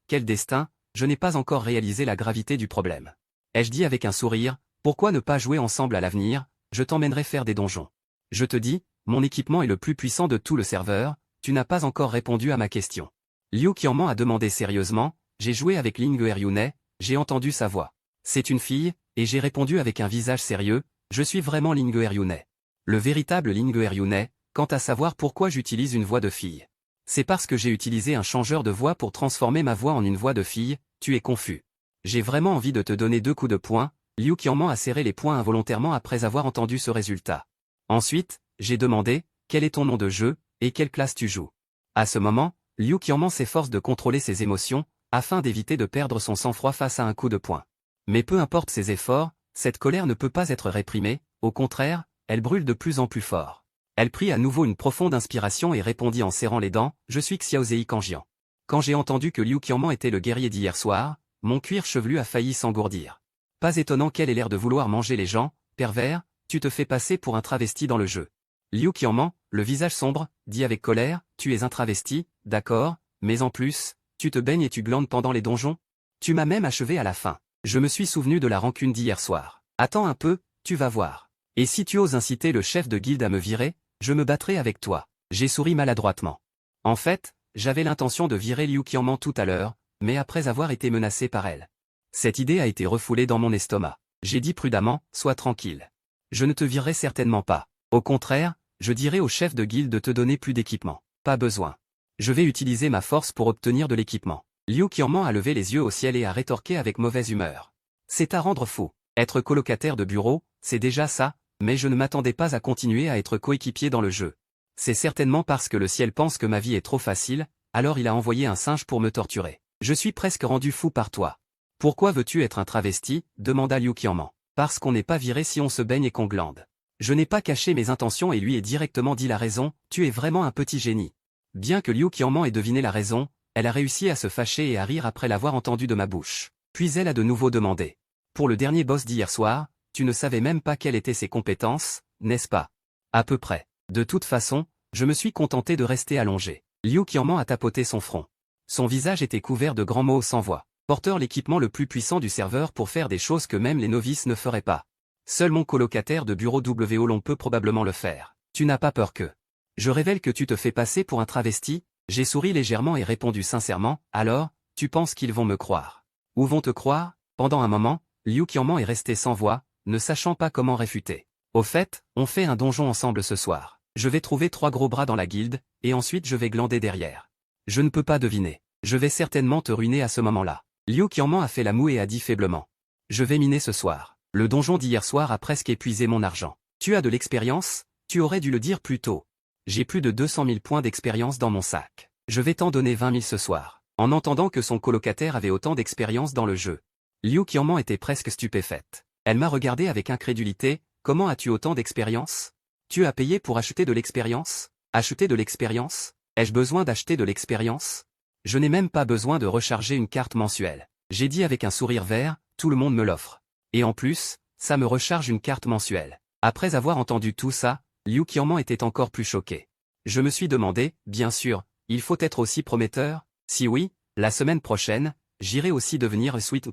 quel destin, je n'ai pas encore réalisé la gravité du problème. Ai-je dit avec un sourire, pourquoi ne pas jouer ensemble à l'avenir, je t'emmènerai faire des donjons. Je te dis, mon équipement est le plus puissant de tout le serveur, tu n'as pas encore répondu à ma question. Liu Qianman a demandé sérieusement, j'ai joué avec Ling Eryunai, j'ai entendu sa voix. C'est une fille, et j'ai répondu avec un visage sérieux, je suis vraiment Ling Eryunai. Le véritable Ling Eryunai, quant à savoir pourquoi j'utilise une voix de fille. C'est parce que j'ai utilisé un changeur de voix pour transformer ma voix en une voix de fille, tu es confus. J'ai vraiment envie de te donner 2 coups de poing, Liu Qianman a serré les poings involontairement après avoir entendu ce résultat. Ensuite, j'ai demandé, quel est ton nom de jeu, et quelle classe tu joues. À ce moment, Liu Qianman s'efforce de contrôler ses émotions, afin d'éviter de perdre son sang-froid face à un coup de poing. Mais peu importe ses efforts, cette colère ne peut pas être réprimée, au contraire, elle brûle de plus en plus fort. Elle prit à nouveau une profonde inspiration et répondit en serrant les dents, je suis Xiaozei Kangjian. Quand j'ai entendu que Liu Qianman était le guerrier d'hier soir, mon cuir chevelu a failli s'engourdir. Pas étonnant qu'elle ait l'air de vouloir manger les gens, pervers, tu te fais passer pour un travesti dans le jeu. Liu Qianman, le visage sombre, dit avec colère, tu es un travesti, d'accord, mais en plus, tu te baignes et tu glandes pendant les donjons? Tu m'as même achevé à la fin. Je me suis souvenu de la rancune d'hier soir. Attends un peu, tu vas voir. Et si tu oses inciter le chef de guilde à me virer, je me battrai avec toi. J'ai souri maladroitement. En fait, j'avais l'intention de virer Liu Qianman tout à l'heure, mais après avoir été menacé par elle. Cette idée a été refoulée dans mon estomac. J'ai dit prudemment, sois tranquille. Je ne te virerai certainement pas. Au contraire, je dirai au chef de guilde de te donner plus d'équipement. Pas besoin. Je vais utiliser ma force pour obtenir de l'équipement. Liu Qianman a levé les yeux au ciel et a rétorqué avec mauvaise humeur. C'est à rendre fou. Être colocataire de bureau, c'est déjà ça, mais je ne m'attendais pas à continuer à être coéquipier dans le jeu. C'est certainement parce que le ciel pense que ma vie est trop facile, alors il a envoyé un singe pour me torturer. Je suis presque rendu fou par toi. Pourquoi veux-tu être un travesti? Demanda Liu Qianman. Parce qu'on n'est pas viré si on se baigne et qu'on glande. Je n'ai pas caché mes intentions et lui ai directement dit la raison, tu es vraiment un petit génie. Bien que Liu Qianman ait deviné la raison, elle a réussi à se fâcher et à rire après l'avoir entendu de ma bouche. Puis elle a de nouveau demandé. Pour le dernier boss d'hier soir, tu ne savais même pas quelles étaient ses compétences, n'est-ce pas? À peu près. De toute façon, je me suis contenté de rester allongé. Liu Qianman a tapoté son front. Son visage était couvert de grands mots sans voix. Porteur l'équipement le plus puissant du serveur pour faire des choses que même les novices ne feraient pas. Seul mon colocataire de bureau WO peut probablement le faire. Tu n'as pas peur que... Je révèle que tu te fais passer pour un travesti? J'ai souri légèrement et répondu sincèrement, alors, tu penses qu'ils vont me croire? Ou vont te croire? Pendant un moment, Liu Qianman est resté sans voix, ne sachant pas comment réfuter. Au fait, on fait un donjon ensemble ce soir. Je vais trouver 3 gros bras dans la guilde, et ensuite je vais glander derrière. Je ne peux pas deviner. Je vais certainement te ruiner à ce moment-là. Liu Qianman a fait la moue et a dit faiblement. Je vais miner ce soir. Le donjon d'hier soir a presque épuisé mon argent. Tu as de l'expérience? Tu aurais dû le dire plus tôt. J'ai plus de 200 000 points d'expérience dans mon sac. Je vais t'en donner 20 000 ce soir. En entendant que son colocataire avait autant d'expérience dans le jeu. Liu Qianman était presque stupéfaite. Elle m'a regardé avec incrédulité, comment as-tu autant d'expérience? Tu as payé pour acheter de l'expérience? Acheter de l'expérience? Ai-je besoin d'acheter de l'expérience? Je n'ai même pas besoin de recharger une carte mensuelle. J'ai dit avec un sourire vert, tout le monde me l'offre. Et en plus, ça me recharge une carte mensuelle. Après avoir entendu tout ça, Liu Qianman était encore plus choqué. Je me suis demandé, bien sûr, il faut être aussi prometteur? Si oui, la semaine prochaine, j'irai aussi devenir Sweet.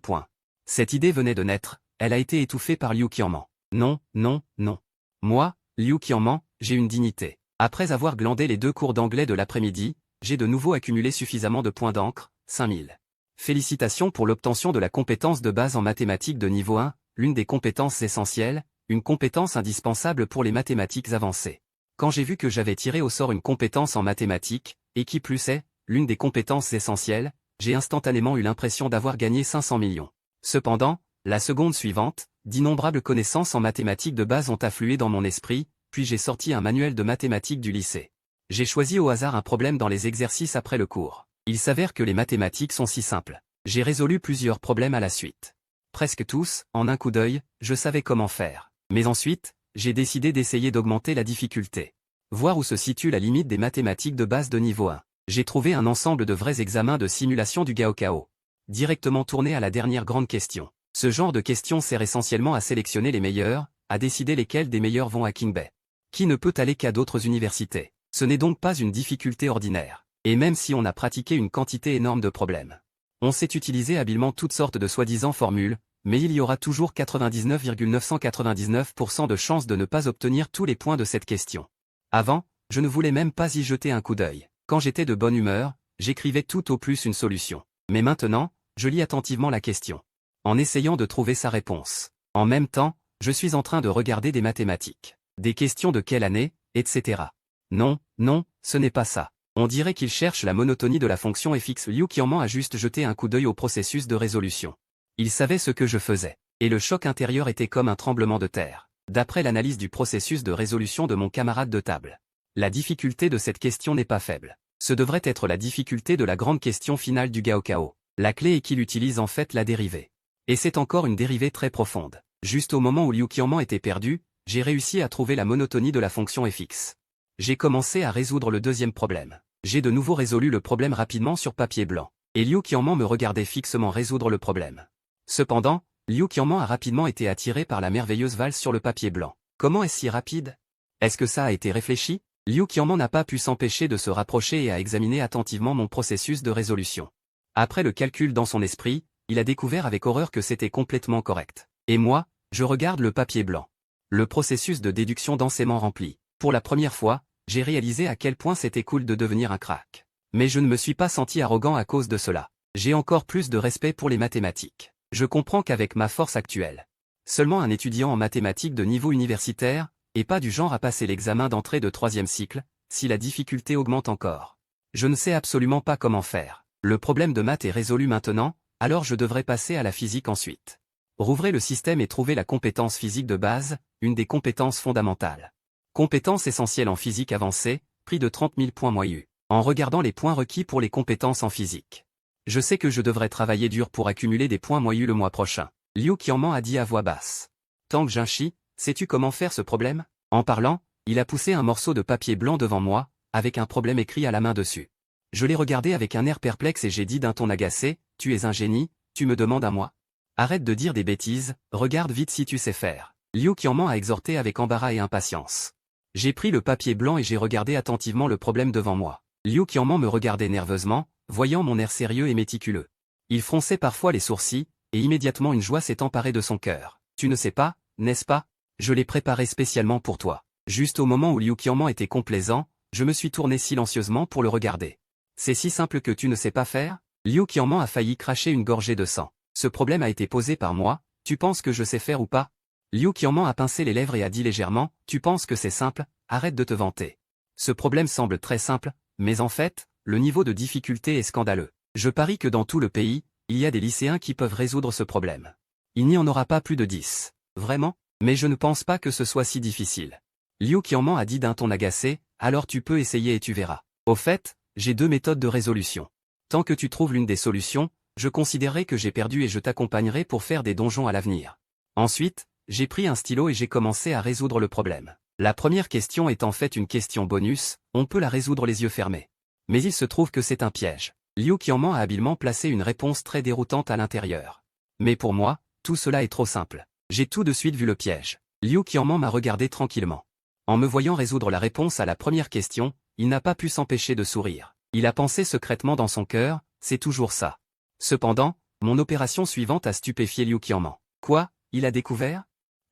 Cette idée venait de naître, elle a été étouffée par Liu Qianman. Non, non, non. Moi, Liu Qianman, j'ai une dignité. Après avoir glandé les 2 cours d'anglais de l'après-midi, j'ai de nouveau accumulé suffisamment de points d'encre, 5000. Félicitations pour l'obtention de la compétence de base en mathématiques de niveau 1, l'une des compétences essentielles, une compétence indispensable pour les mathématiques avancées. Quand j'ai vu que j'avais tiré au sort une compétence en mathématiques, et qui plus est, l'une des compétences essentielles, j'ai instantanément eu l'impression d'avoir gagné 500 millions. Cependant, la seconde suivante, d'innombrables connaissances en mathématiques de base ont afflué dans mon esprit, puis j'ai sorti un manuel de mathématiques du lycée. J'ai choisi au hasard un problème dans les exercices après le cours. Il s'avère que les mathématiques sont si simples. J'ai résolu plusieurs problèmes à la suite. Presque tous, en un coup d'œil, je savais comment faire. Mais ensuite, j'ai décidé d'essayer d'augmenter la difficulté. Voir où se situe la limite des mathématiques de base de niveau 1. J'ai trouvé un ensemble de vrais examens de simulation du Gaokao. Directement tourné à la dernière grande question. Ce genre de question sert essentiellement à sélectionner les meilleurs, à décider lesquels des meilleurs vont à King Bay. Qui ne peut aller qu'à d'autres universités. Ce n'est donc pas une difficulté ordinaire. Et même si on a pratiqué une quantité énorme de problèmes. On sait utiliser habilement toutes sortes de soi-disant formules, mais il y aura toujours 99,999% de chances de ne pas obtenir tous les points de cette question. Avant, je ne voulais même pas y jeter un coup d'œil. Quand j'étais de bonne humeur, j'écrivais tout au plus une solution. Mais maintenant, je lis attentivement la question. En essayant de trouver sa réponse. En même temps, je suis en train de regarder des mathématiques. Des questions de quelle année, etc. Non, ce n'est pas ça. On dirait qu'il cherche la monotonie de la fonction fx. Liu Qianman a juste jeté un coup d'œil au processus de résolution. Il savait ce que je faisais. Et le choc intérieur était comme un tremblement de terre. D'après l'analyse du processus de résolution de mon camarade de table. La difficulté de cette question n'est pas faible. Ce devrait être la difficulté de la grande question finale du Gaokao. La clé est qu'il utilise en fait la dérivée. Et c'est encore une dérivée très profonde. Juste au moment où Liu Qianman était perdu, j'ai réussi à trouver la monotonie de la fonction fx. J'ai commencé à résoudre le deuxième problème. J'ai de nouveau résolu le problème rapidement sur papier blanc. Et Liu Qianman me regardait fixement résoudre le problème. Cependant, Liu Qianman a rapidement été attiré par la merveilleuse valse sur le papier blanc. Comment est-ce si rapide? Est-ce que ça a été réfléchi? Liu Qianman n'a pas pu s'empêcher de se rapprocher et à examiner attentivement mon processus de résolution. Après le calcul dans son esprit, il a découvert avec horreur que c'était complètement correct. Et moi, je regarde le papier blanc. Le processus de déduction densément rempli. Pour la première fois, j'ai réalisé à quel point c'était cool de devenir un crack. Mais je ne me suis pas senti arrogant à cause de cela. J'ai encore plus de respect pour les mathématiques. Je comprends qu'avec ma force actuelle, seulement un étudiant en mathématiques de niveau universitaire, et pas du genre à passer l'examen d'entrée de 3e cycle, si la difficulté augmente encore. Je ne sais absolument pas comment faire. Le problème de maths est résolu maintenant, alors je devrais passer à la physique ensuite. Rouvrez le système et trouvez la compétence physique de base, une des compétences fondamentales. Compétences essentielles en physique avancée, prix de 30 000 points moyus. En regardant les points requis pour les compétences en physique. Je sais que je devrais travailler dur pour accumuler des points moyus le mois prochain. Liu Qianman a dit à voix basse. Tang Jinshi, sais-tu comment faire ce problème? En parlant, il a poussé un morceau de papier blanc devant moi, avec un problème écrit à la main dessus. Je l'ai regardé avec un air perplexe et j'ai dit d'un ton agacé, tu es un génie, tu me demandes à moi? Arrête de dire des bêtises, regarde vite si tu sais faire. Liu Qianman a exhorté avec embarras et impatience. J'ai pris le papier blanc et j'ai regardé attentivement le problème devant moi. Liu Qianman me regardait nerveusement, voyant mon air sérieux et méticuleux. Il fronçait parfois les sourcils, et immédiatement une joie s'est emparée de son cœur. Tu ne sais pas, n'est-ce pas? Je l'ai préparé spécialement pour toi. Juste au moment où Liu Qianman était complaisant, je me suis tourné silencieusement pour le regarder. C'est si simple que tu ne sais pas faire? Liu Qianman a failli cracher une gorgée de sang. Ce problème a été posé par moi, tu penses que je sais faire ou pas? Liu Qianman a pincé les lèvres et a dit légèrement, tu penses que c'est simple, arrête de te vanter. Ce problème semble très simple, mais en fait, le niveau de difficulté est scandaleux. Je parie que dans tout le pays, il y a des lycéens qui peuvent résoudre ce problème. Il n'y en aura pas plus de 10. Vraiment? Mais je ne pense pas que ce soit si difficile. Liu Qianman a dit d'un ton agacé, alors tu peux essayer et tu verras. Au fait, j'ai 2 méthodes de résolution. Tant que tu trouves l'une des solutions, je considérerai que j'ai perdu et je t'accompagnerai pour faire des donjons à l'avenir. Ensuite, j'ai pris un stylo et j'ai commencé à résoudre le problème. La première question est en fait une question bonus, on peut la résoudre les yeux fermés. Mais il se trouve que c'est un piège. Liu Qianman a habilement placé une réponse très déroutante à l'intérieur. Mais pour moi, tout cela est trop simple. J'ai tout de suite vu le piège. Liu Qianman m'a regardé tranquillement. En me voyant résoudre la réponse à la première question, il n'a pas pu s'empêcher de sourire. Il a pensé secrètement dans son cœur, c'est toujours ça. Cependant, mon opération suivante a stupéfié Liu Qianman. Quoi, il a découvert?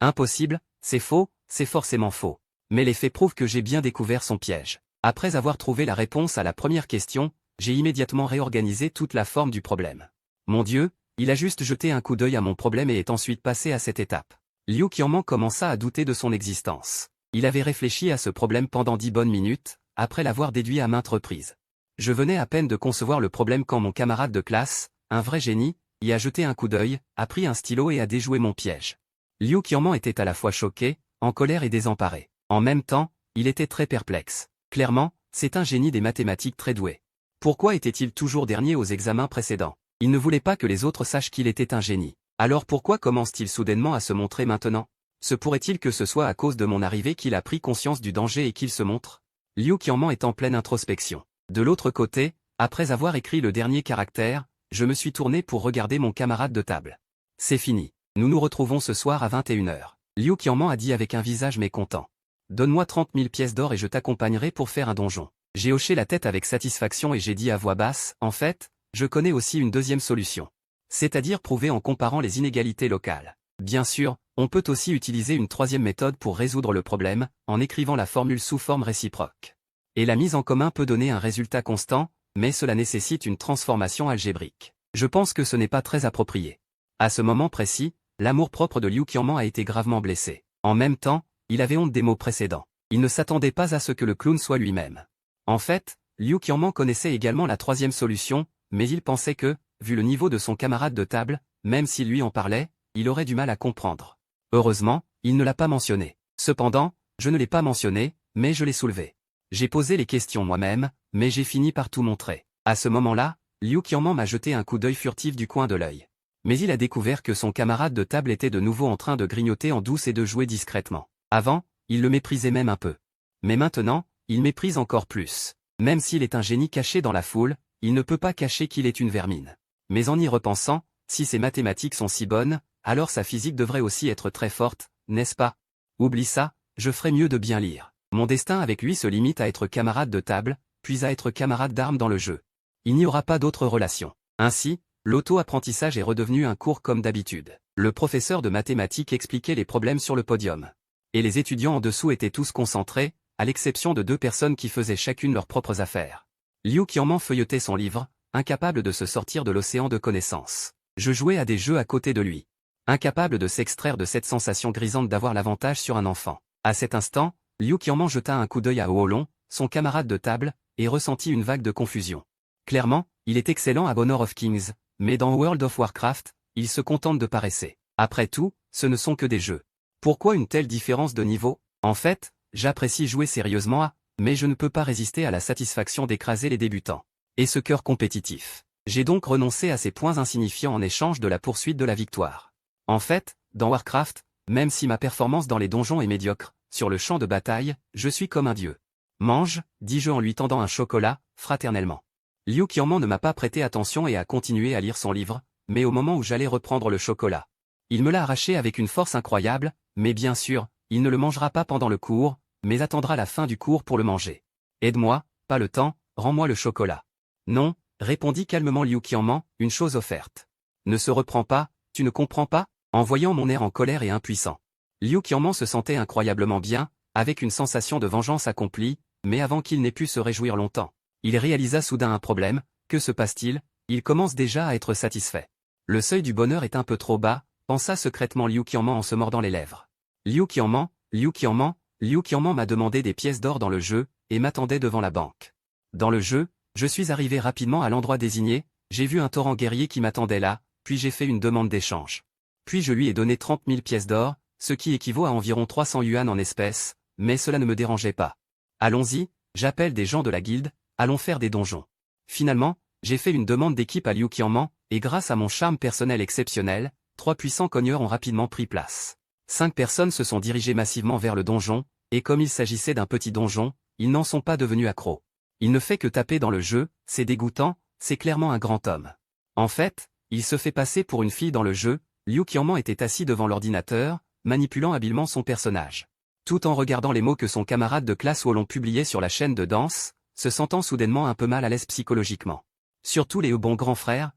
Impossible, c'est faux, c'est forcément faux. Mais les faits prouvent que j'ai bien découvert son piège. Après avoir trouvé la réponse à la première question, j'ai immédiatement réorganisé toute la forme du problème. Mon Dieu, il a juste jeté un coup d'œil à mon problème et est ensuite passé à cette étape. Liu Qianman commença à douter de son existence. Il avait réfléchi à ce problème pendant 10 bonnes minutes, après l'avoir déduit à maintes reprises. Je venais à peine de concevoir le problème quand mon camarade de classe, un vrai génie, y a jeté un coup d'œil, a pris un stylo et a déjoué mon piège. Liu Qianman était à la fois choqué, en colère et désemparé. En même temps, il était très perplexe. Clairement, c'est un génie des mathématiques très doué. Pourquoi était-il toujours dernier aux examens précédents? Il ne voulait pas que les autres sachent qu'il était un génie. Alors pourquoi commence-t-il soudainement à se montrer maintenant? Se pourrait-il que ce soit à cause de mon arrivée qu'il a pris conscience du danger et qu'il se montre? Liu Qianman est en pleine introspection. De l'autre côté, après avoir écrit le dernier caractère, je me suis tourné pour regarder mon camarade de table. C'est fini. Nous nous retrouvons ce soir à 21h. Liu Qianman a dit avec un visage mécontent. Donne-moi 30 000 pièces d'or et je t'accompagnerai pour faire un donjon. J'ai hoché la tête avec satisfaction et j'ai dit à voix basse, en fait, je connais aussi une deuxième solution. C'est-à-dire prouver en comparant les inégalités locales. Bien sûr, on peut aussi utiliser une troisième méthode pour résoudre le problème, en écrivant la formule sous forme réciproque. Et la mise en commun peut donner un résultat constant, mais cela nécessite une transformation algébrique. Je pense que ce n'est pas très approprié. À ce moment précis, l'amour-propre de Liu Qianman a été gravement blessé. En même temps, il avait honte des mots précédents. Il ne s'attendait pas à ce que le clown soit lui-même. En fait, Liu Qianman connaissait également la troisième solution, mais il pensait que, vu le niveau de son camarade de table, même s'il lui en parlait, il aurait du mal à comprendre. Heureusement, il ne l'a pas mentionné. Cependant, je ne l'ai pas mentionné, mais je l'ai soulevé. J'ai posé les questions moi-même, mais j'ai fini par tout montrer. À ce moment-là, Liu Qianman m'a jeté un coup d'œil furtif du coin de l'œil. Mais il a découvert que son camarade de table était de nouveau en train de grignoter en douce et de jouer discrètement. Avant, il le méprisait même un peu. Mais maintenant, il méprise encore plus. Même s'il est un génie caché dans la foule, il ne peut pas cacher qu'il est une vermine. Mais en y repensant, si ses mathématiques sont si bonnes, alors sa physique devrait aussi être très forte, n'est-ce pas? Oublie ça, je ferais mieux de bien lire. Mon destin avec lui se limite à être camarade de table, puis à être camarade d'armes dans le jeu. Il n'y aura pas d'autre relation. Ainsi, l'auto-apprentissage est redevenu un cours comme d'habitude. Le professeur de mathématiques expliquait les problèmes sur le podium. Et les étudiants en dessous étaient tous concentrés, à l'exception de 2 personnes qui faisaient chacune leurs propres affaires. Liu Qianman feuilletait son livre, incapable de se sortir de l'océan de connaissances. Je jouais à des jeux à côté de lui. Incapable de s'extraire de cette sensation grisante d'avoir l'avantage sur un enfant. À cet instant, Liu Qianman jeta un coup d'œil à Oolong, son camarade de table, et ressentit une vague de confusion. Clairement, il est excellent à Honor of Kings, mais dans World of Warcraft, il se contente de paresser. Après tout, ce ne sont que des jeux. Pourquoi une telle différence de niveau? En fait, j'apprécie jouer sérieusement mais je ne peux pas résister à la satisfaction d'écraser les débutants. Et ce cœur compétitif. J'ai donc renoncé à ces points insignifiants en échange de la poursuite de la victoire. En fait, dans Warcraft, même si ma performance dans les donjons est médiocre, sur le champ de bataille, je suis comme un dieu. Mange, dis-je en lui tendant un chocolat, fraternellement. Liu Qianman ne m'a pas prêté attention et a continué à lire son livre, mais au moment où j'allais reprendre le chocolat. Il me l'a arraché avec une force incroyable, mais bien sûr, il ne le mangera pas pendant le cours, mais attendra la fin du cours pour le manger. Aide-moi, pas le temps, rends-moi le chocolat. Non, répondit calmement Liu Qianman, une chose offerte. Ne se reprends pas, tu ne comprends pas? En voyant mon air en colère et impuissant. Liu Qianman se sentait incroyablement bien, avec une sensation de vengeance accomplie, mais avant qu'il n'ait pu se réjouir longtemps. Il réalisa soudain un problème, que se passe-t-il? Il commence déjà à être satisfait. Le seuil du bonheur est un peu trop bas, pensa secrètement Liu Qianman en se mordant les lèvres. Liu Qianman, Liu Qianman, Liu Qianman m'a demandé des pièces d'or dans le jeu, et m'attendait devant la banque. Dans le jeu, je suis arrivé rapidement à l'endroit désigné, j'ai vu un torrent guerrier qui m'attendait là, puis j'ai fait une demande d'échange. Puis je lui ai donné 30 000 pièces d'or, ce qui équivaut à environ 300 yuan en espèces, mais cela ne me dérangeait pas. Allons-y, j'appelle des gens de la guilde, allons faire des donjons. Finalement, j'ai fait une demande d'équipe à Liu Qianman, et grâce à mon charme personnel exceptionnel, 3 puissants cogneurs ont rapidement pris place. 5 personnes se sont dirigées massivement vers le donjon, et comme il s'agissait d'un petit donjon, ils n'en sont pas devenus accros. Il ne fait que taper dans le jeu, c'est dégoûtant, c'est clairement un grand homme. En fait, il se fait passer pour une fille dans le jeu, Liu Qianman était assis devant l'ordinateur, manipulant habilement son personnage. Tout en regardant les mots que son camarade de classe Oolong publiait sur la chaîne de danse, se sentant soudainement un peu mal à l'aise psychologiquement. Surtout les bon grand frère,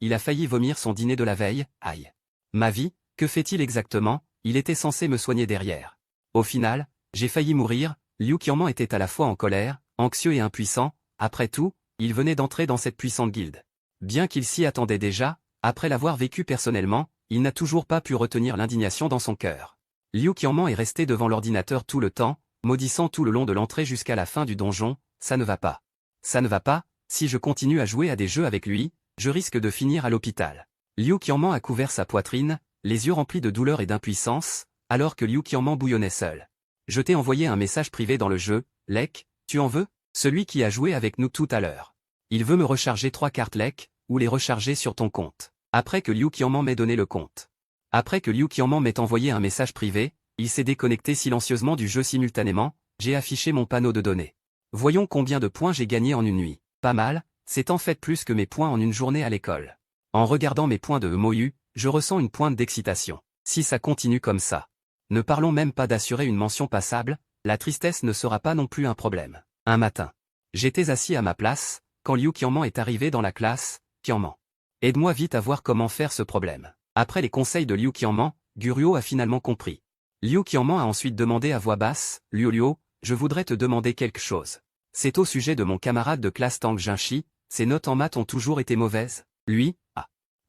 il a failli vomir son dîner de la veille, aïe. Ma vie, que fait-il exactement? Il était censé me soigner derrière. Au final, j'ai failli mourir. Liu Qianman était à la fois en colère, anxieux et impuissant, après tout, il venait d'entrer dans cette puissante guilde. Bien qu'il s'y attendait déjà, après l'avoir vécu personnellement, il n'a toujours pas pu retenir l'indignation dans son cœur. Liu Qianman est resté devant l'ordinateur tout le temps, maudissant tout le long de l'entrée jusqu'à la fin du donjon, ça ne va pas. Ça ne va pas, si je continue à jouer à des jeux avec lui, je risque de finir à l'hôpital. Liu Qianman a couvert sa poitrine, les yeux remplis de douleur et d'impuissance, alors que Liu Qianman bouillonnait seul. Je t'ai envoyé un message privé dans le jeu, Lek, tu en veux? Celui qui a joué avec nous tout à l'heure. Il veut me recharger 3 cartes LEC, ou les recharger sur ton compte. Après que Liu Qianman m'ait donné le compte. Après que Liu Qianman m'ait envoyé un message privé, il s'est déconnecté silencieusement du jeu simultanément, j'ai affiché mon panneau de données. Voyons combien de points j'ai gagné en une nuit. Pas mal, c'est en fait plus que mes points en une journée à l'école. En regardant mes points de Emoyu, je ressens une pointe d'excitation. Si ça continue comme ça. Ne parlons même pas d'assurer une mention passable, la tristesse ne sera pas non plus un problème. Un matin. J'étais assis à ma place, quand Liu Qianman est arrivé dans la classe. Qianman. Aide-moi vite à voir comment faire ce problème. Après les conseils de Liu Qianman, Guruo a finalement compris. Liu Qianman a ensuite demandé à voix basse, Liu, je voudrais te demander quelque chose. C'est au sujet de mon camarade de classe Tang Jinshi, ses notes en maths ont toujours été mauvaises. Lui,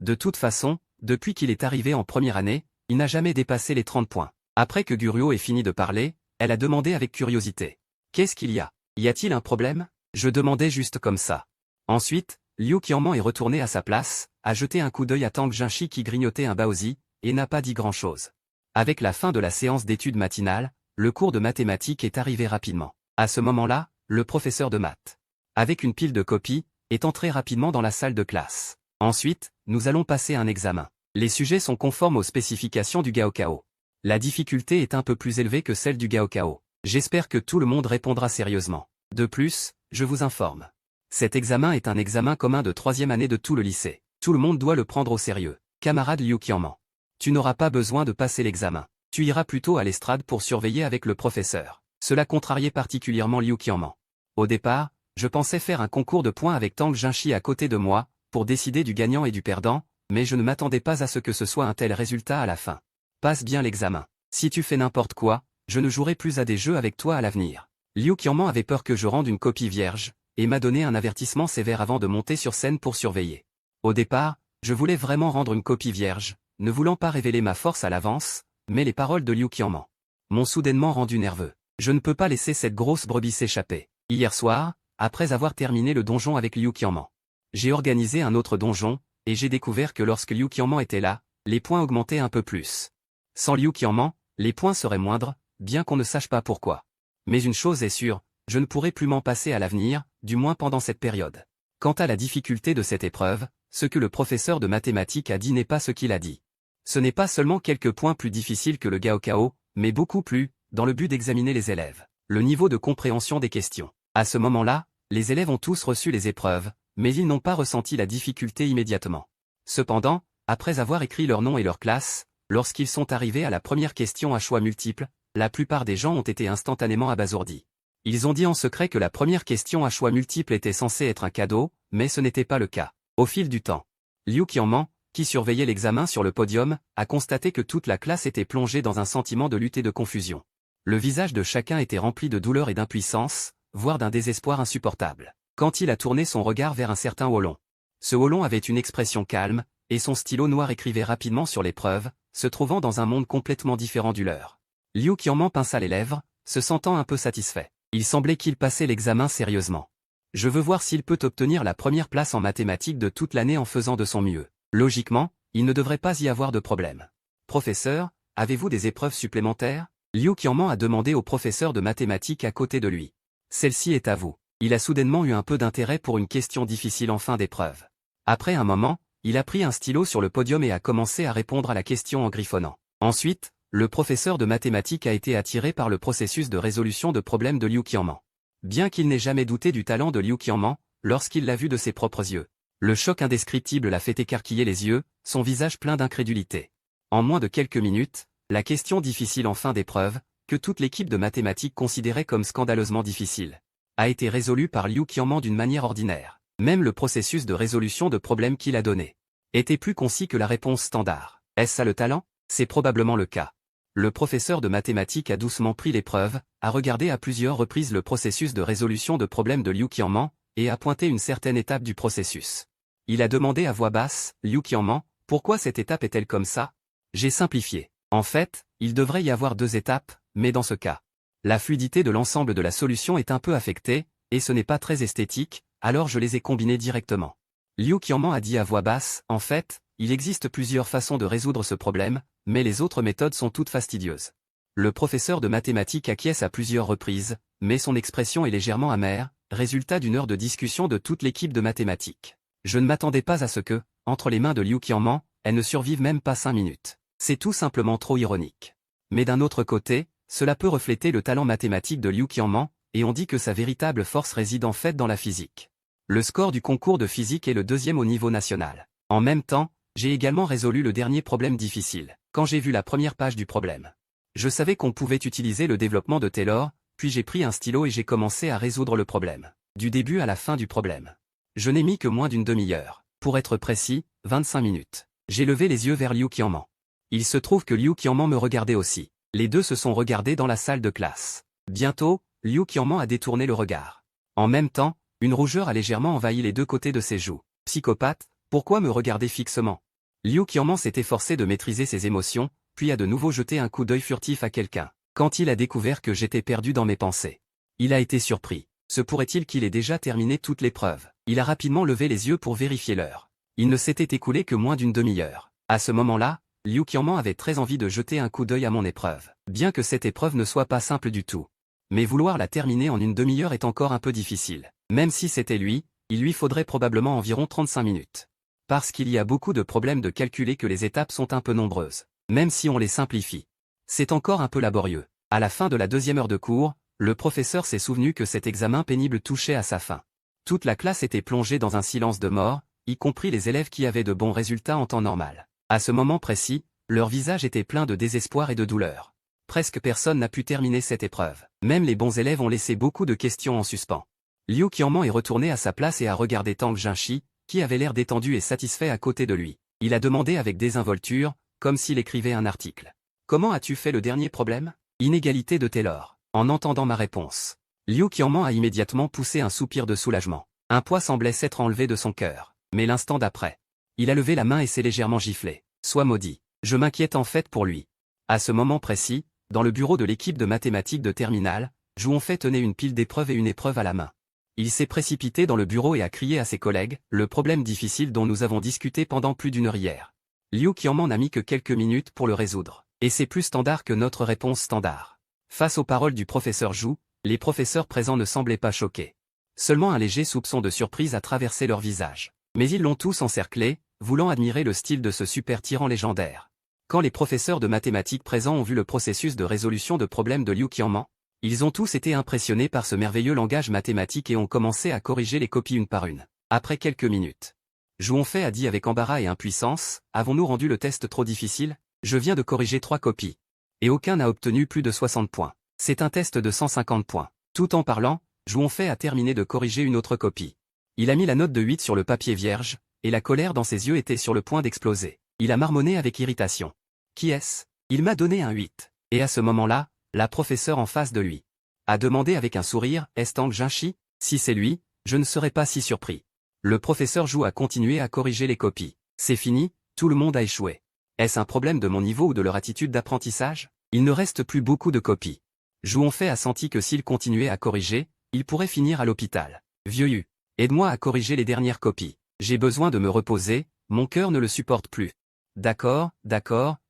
de toute façon, depuis qu'il est arrivé en première année, il n'a jamais dépassé les 30 points. Après que Guruo ait fini de parler, elle a demandé avec curiosité. Qu'est-ce qu'il y a? Y a-t-il un problème? Je demandais juste comme ça. Ensuite, Liu Qianman est retourné à sa place, a jeté un coup d'œil à Tang Jinshi qui grignotait un baozi, et n'a pas dit grand-chose. Avec la fin de la séance d'études matinale, le cours de mathématiques est arrivé rapidement. À ce moment-là, le professeur de maths, avec une pile de copies, est entré rapidement dans la salle de classe. Ensuite, nous allons passer un examen. Les sujets sont conformes aux spécifications du Gaokao. La difficulté est un peu plus élevée que celle du Gaokao. J'espère que tout le monde répondra sérieusement. De plus, je vous informe. Cet examen est un examen commun de 3e année de tout le lycée. Tout le monde doit le prendre au sérieux. Camarade Liu Qianman. Tu n'auras pas besoin de passer l'examen. Tu iras plutôt à l'estrade pour surveiller avec le professeur. Cela contrariait particulièrement Liu Qianman. Au départ, je pensais faire un concours de points avec Tang Jinshi à côté de moi, pour décider du gagnant et du perdant, mais je ne m'attendais pas à ce que ce soit un tel résultat à la fin. Passe bien l'examen. Si tu fais n'importe quoi, je ne jouerai plus à des jeux avec toi à l'avenir. Liu Qianman avait peur que je rende une copie vierge, et m'a donné un avertissement sévère avant de monter sur scène pour surveiller. Au départ, je voulais vraiment rendre une copie vierge, ne voulant pas révéler ma force à l'avance, mais les paroles de Liu Qianman m'ont soudainement rendu nerveux. Je ne peux pas laisser cette grosse brebis s'échapper. Hier soir, après avoir terminé le donjon avec Liu Qianman, j'ai organisé un autre donjon, et j'ai découvert que lorsque Liu Qianman était là, les points augmentaient un peu plus. Sans Liu Qianman, les points seraient moindres, bien qu'on ne sache pas pourquoi. Mais une chose est sûre, je ne pourrai plus m'en passer à l'avenir, du moins pendant cette période. Quant à la difficulté de cette épreuve, ce que le professeur de mathématiques a dit n'est pas ce qu'il a dit. Ce n'est pas seulement quelques points plus difficiles que le Gaokao, mais beaucoup plus, dans le but d'examiner les élèves. Le niveau de compréhension des questions. À ce moment-là, les élèves ont tous reçu les épreuves, mais ils n'ont pas ressenti la difficulté immédiatement. Cependant, après avoir écrit leur nom et leur classe, lorsqu'ils sont arrivés à la première question à choix multiples, la plupart des gens ont été instantanément abasourdis. Ils ont dit en secret que la première question à choix multiples était censée être un cadeau, mais ce n'était pas le cas. Au fil du temps, Liu Qianman, qui surveillait l'examen sur le podium, a constaté que toute la classe était plongée dans un sentiment de lutte et de confusion. Le visage de chacun était rempli de douleur et d'impuissance, voire d'un désespoir insupportable. Quand il a tourné son regard vers un certain Wolong. Ce Wolong avait une expression calme, et son stylo noir écrivait rapidement sur l'épreuve, se trouvant dans un monde complètement différent du leur. Liu Qianman pinça les lèvres, se sentant un peu satisfait. Il semblait qu'il passait l'examen sérieusement. Je veux voir s'il peut obtenir la première place en mathématiques de toute l'année en faisant de son mieux. Logiquement, il ne devrait pas y avoir de problème. Professeur, avez-vous des épreuves supplémentaires? Liu Qianman a demandé au professeur de mathématiques à côté de lui. Celle-ci est à vous. Il a soudainement eu un peu d'intérêt pour une question difficile en fin d'épreuve. Après un moment, il a pris un stylo sur le podium et a commencé à répondre à la question en griffonnant. Ensuite, le professeur de mathématiques a été attiré par le processus de résolution de problèmes de Liu Qianman. Bien qu'il n'ait jamais douté du talent de Liu Qianman, lorsqu'il l'a vu de ses propres yeux, le choc indescriptible l'a fait écarquiller les yeux, son visage plein d'incrédulité. En moins de quelques minutes, la question difficile en fin d'épreuve, que toute l'équipe de mathématiques considérait comme scandaleusement difficile, a été résolue par Liu Qianman d'une manière ordinaire. Même le processus de résolution de problèmes qu'il a donné était plus concis que la réponse standard. Est-ce ça le talent? C'est probablement le cas. Le professeur de mathématiques a doucement pris l'épreuve, a regardé à plusieurs reprises le processus de résolution de problèmes de Liu Qianman, et a pointé une certaine étape du processus. Il a demandé à voix basse, Liu Qianman, pourquoi cette étape est-elle comme ça? J'ai simplifié. En fait, il devrait y avoir 2 étapes, mais dans ce cas, la fluidité de l'ensemble de la solution est un peu affectée, et ce n'est pas très esthétique, alors je les ai combinés directement. Liu Qianman a dit à voix basse, en fait, il existe plusieurs façons de résoudre ce problème, mais les autres méthodes sont toutes fastidieuses. Le professeur de mathématiques acquiesce à plusieurs reprises, mais son expression est légèrement amère, résultat d'une heure de discussion de toute l'équipe de mathématiques. Je ne m'attendais pas à ce que, entre les mains de Liu Qianman, elle ne survive même pas 5 minutes. C'est tout simplement trop ironique. Mais d'un autre côté, cela peut refléter le talent mathématique de Liu Qianman, et on dit que sa véritable force réside en fait dans la physique. Le score du concours de physique est le 2e au niveau national. En même temps, j'ai également résolu le dernier problème difficile, quand j'ai vu la première page du problème. Je savais qu'on pouvait utiliser le développement de Taylor, puis j'ai pris un stylo et j'ai commencé à résoudre le problème. Du début à la fin du problème. Je n'ai mis que moins d'une demi-heure. Pour être précis, 25 minutes. J'ai levé les yeux vers Liu Qianman. Il se trouve que Liu Qianman me regardait aussi. Les deux se sont regardés dans la salle de classe. Bientôt, Liu Qianman a détourné le regard. En même temps, une rougeur a légèrement envahi les deux côtés de ses joues. Psychopathe, pourquoi me regarder fixement? Liu Qianman s'est efforcé de maîtriser ses émotions, puis a de nouveau jeté un coup d'œil furtif à quelqu'un. Quand il a découvert que j'étais perdu dans mes pensées, il a été surpris. Se pourrait-il qu'il ait déjà terminé toute l'épreuve? Il a rapidement levé les yeux pour vérifier l'heure. Il ne s'était écoulé que moins d'une demi-heure. À ce moment-là, Liu Qianman avait très envie de jeter un coup d'œil à mon épreuve, bien que cette épreuve ne soit pas simple du tout. Mais vouloir la terminer en une demi-heure est encore un peu difficile. Même si c'était lui, il lui faudrait probablement environ 35 minutes. Parce qu'il y a beaucoup de problèmes de calcul et que les étapes sont un peu nombreuses, même si on les simplifie. C'est encore un peu laborieux. À la fin de la 2e heure de cours, le professeur s'est souvenu que cet examen pénible touchait à sa fin. Toute la classe était plongée dans un silence de mort, y compris les élèves qui avaient de bons résultats en temps normal. À ce moment précis, leur visage était plein de désespoir et de douleur. Presque personne n'a pu terminer cette épreuve. Même les bons élèves ont laissé beaucoup de questions en suspens. Liu Qianman est retourné à sa place et a regardé Tang Jinshi, qui avait l'air détendu et satisfait à côté de lui. Il a demandé avec désinvolture, comme s'il écrivait un article. « Comment as-tu fait le dernier problème ?» Inégalité de Taylor. En entendant ma réponse, Liu Qianman a immédiatement poussé un soupir de soulagement. Un poids semblait s'être enlevé de son cœur. Mais l'instant d'après, il a levé la main et s'est légèrement giflé. Sois maudit. Je m'inquiète en fait pour lui. À ce moment précis, dans le bureau de l'équipe de mathématiques de terminale, Zhuonfei tenait une pile d'épreuves et une épreuve à la main. Il s'est précipité dans le bureau et a crié à ses collègues, le problème difficile dont nous avons discuté pendant plus d'une heure hier. Liu Qianman n'a mis que quelques minutes pour le résoudre. Et c'est plus standard que notre réponse standard. Face aux paroles du professeur Zhu, les professeurs présents ne semblaient pas choqués. Seulement un léger soupçon de surprise a traversé leur visage. Mais ils l'ont tous encerclé, voulant admirer le style de ce super tyran légendaire. Quand les professeurs de mathématiques présents ont vu le processus de résolution de problèmes de Liu Qianman, ils ont tous été impressionnés par ce merveilleux langage mathématique et ont commencé à corriger les copies une par une. Après quelques minutes, Zhuonfei a dit avec embarras et impuissance, « Avons-nous rendu le test trop difficile? Je viens de corriger 3 copies. Et aucun n'a obtenu plus de 60 points. C'est un test de 150 points. » Tout en parlant, Zhuonfei a terminé de corriger une autre copie. Il a mis la note de 8 sur le papier vierge, et la colère dans ses yeux était sur le point d'exploser. Il a marmonné avec irritation. « Qui est-ce? Il m'a donné un 8. » Et à ce moment-là, la professeure en face de lui a demandé avec un sourire, « Est-ce Tang Jinshi? Si c'est lui, je ne serais pas si surpris. » Le professeur Zhu a continué à corriger les copies. C'est fini, tout le monde a échoué. Est-ce un problème de mon niveau ou de leur attitude d'apprentissage? Il ne reste plus beaucoup de copies. Zhuonfei a senti que s'il continuait à corriger, il pourrait finir à l'hôpital. Vieux Yu, aide-moi à corriger les dernières copies. J'ai besoin de me reposer, mon cœur ne le supporte plus. D'accord,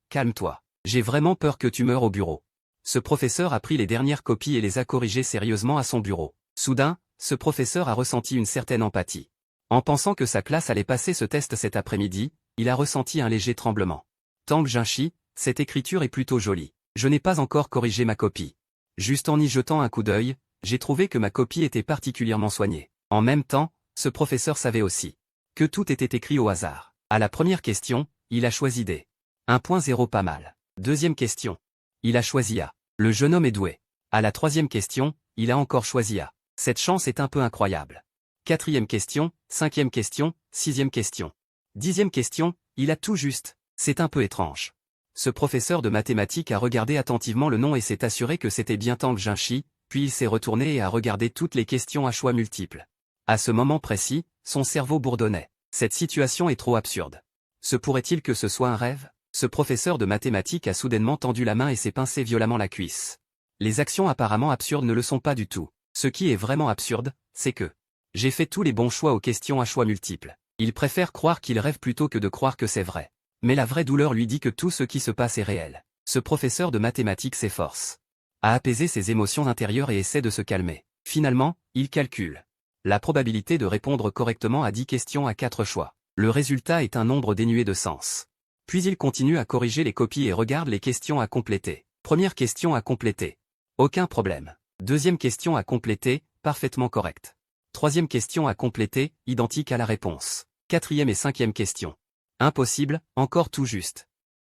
calme-toi. J'ai vraiment peur que tu meures au bureau. Ce professeur a pris les dernières copies et les a corrigées sérieusement à son bureau. Soudain, ce professeur a ressenti une certaine empathie. En pensant que sa classe allait passer ce test cet après-midi, il a ressenti un léger tremblement. Tang Jinshi, cette écriture est plutôt jolie. Je n'ai pas encore corrigé ma copie. Juste en y jetant un coup d'œil, j'ai trouvé que ma copie était particulièrement soignée. En même temps, ce professeur savait aussi que tout était écrit au hasard. À la première question, il a choisi D. 1.0 pas mal. Deuxième question. Il a choisi A. Le jeune homme est doué. À la troisième question, il a encore choisi A. Cette chance est un peu incroyable. Quatrième question, cinquième question, sixième question. 10e question, il a tout juste. C'est un peu étrange. Ce professeur de mathématiques a regardé attentivement le nom et s'est assuré que c'était bien Tang Jinshi, puis il s'est retourné et a regardé toutes les questions à choix multiples. À ce moment précis, son cerveau bourdonnait. Cette situation est trop absurde. Se pourrait-il que ce soit un rêve? Ce professeur de mathématiques a soudainement tendu la main et s'est pincé violemment la cuisse. Les actions apparemment absurdes ne le sont pas du tout. Ce qui est vraiment absurde, c'est que j'ai fait tous les bons choix aux questions à choix multiples. Il préfère croire qu'il rêve plutôt que de croire que c'est vrai. Mais la vraie douleur lui dit que tout ce qui se passe est réel. Ce professeur de mathématiques s'efforce à apaiser ses émotions intérieures et essaie de se calmer. Finalement, il calcule. La probabilité de répondre correctement à 10 questions à 4 choix. Le résultat est un nombre dénué de sens. Puis il continue à corriger les copies et regarde les questions à compléter. Première question à compléter. Aucun problème. Deuxième question à compléter, parfaitement correcte. Troisième question à compléter, identique à la réponse. Quatrième et cinquième question. Impossible, encore tout juste.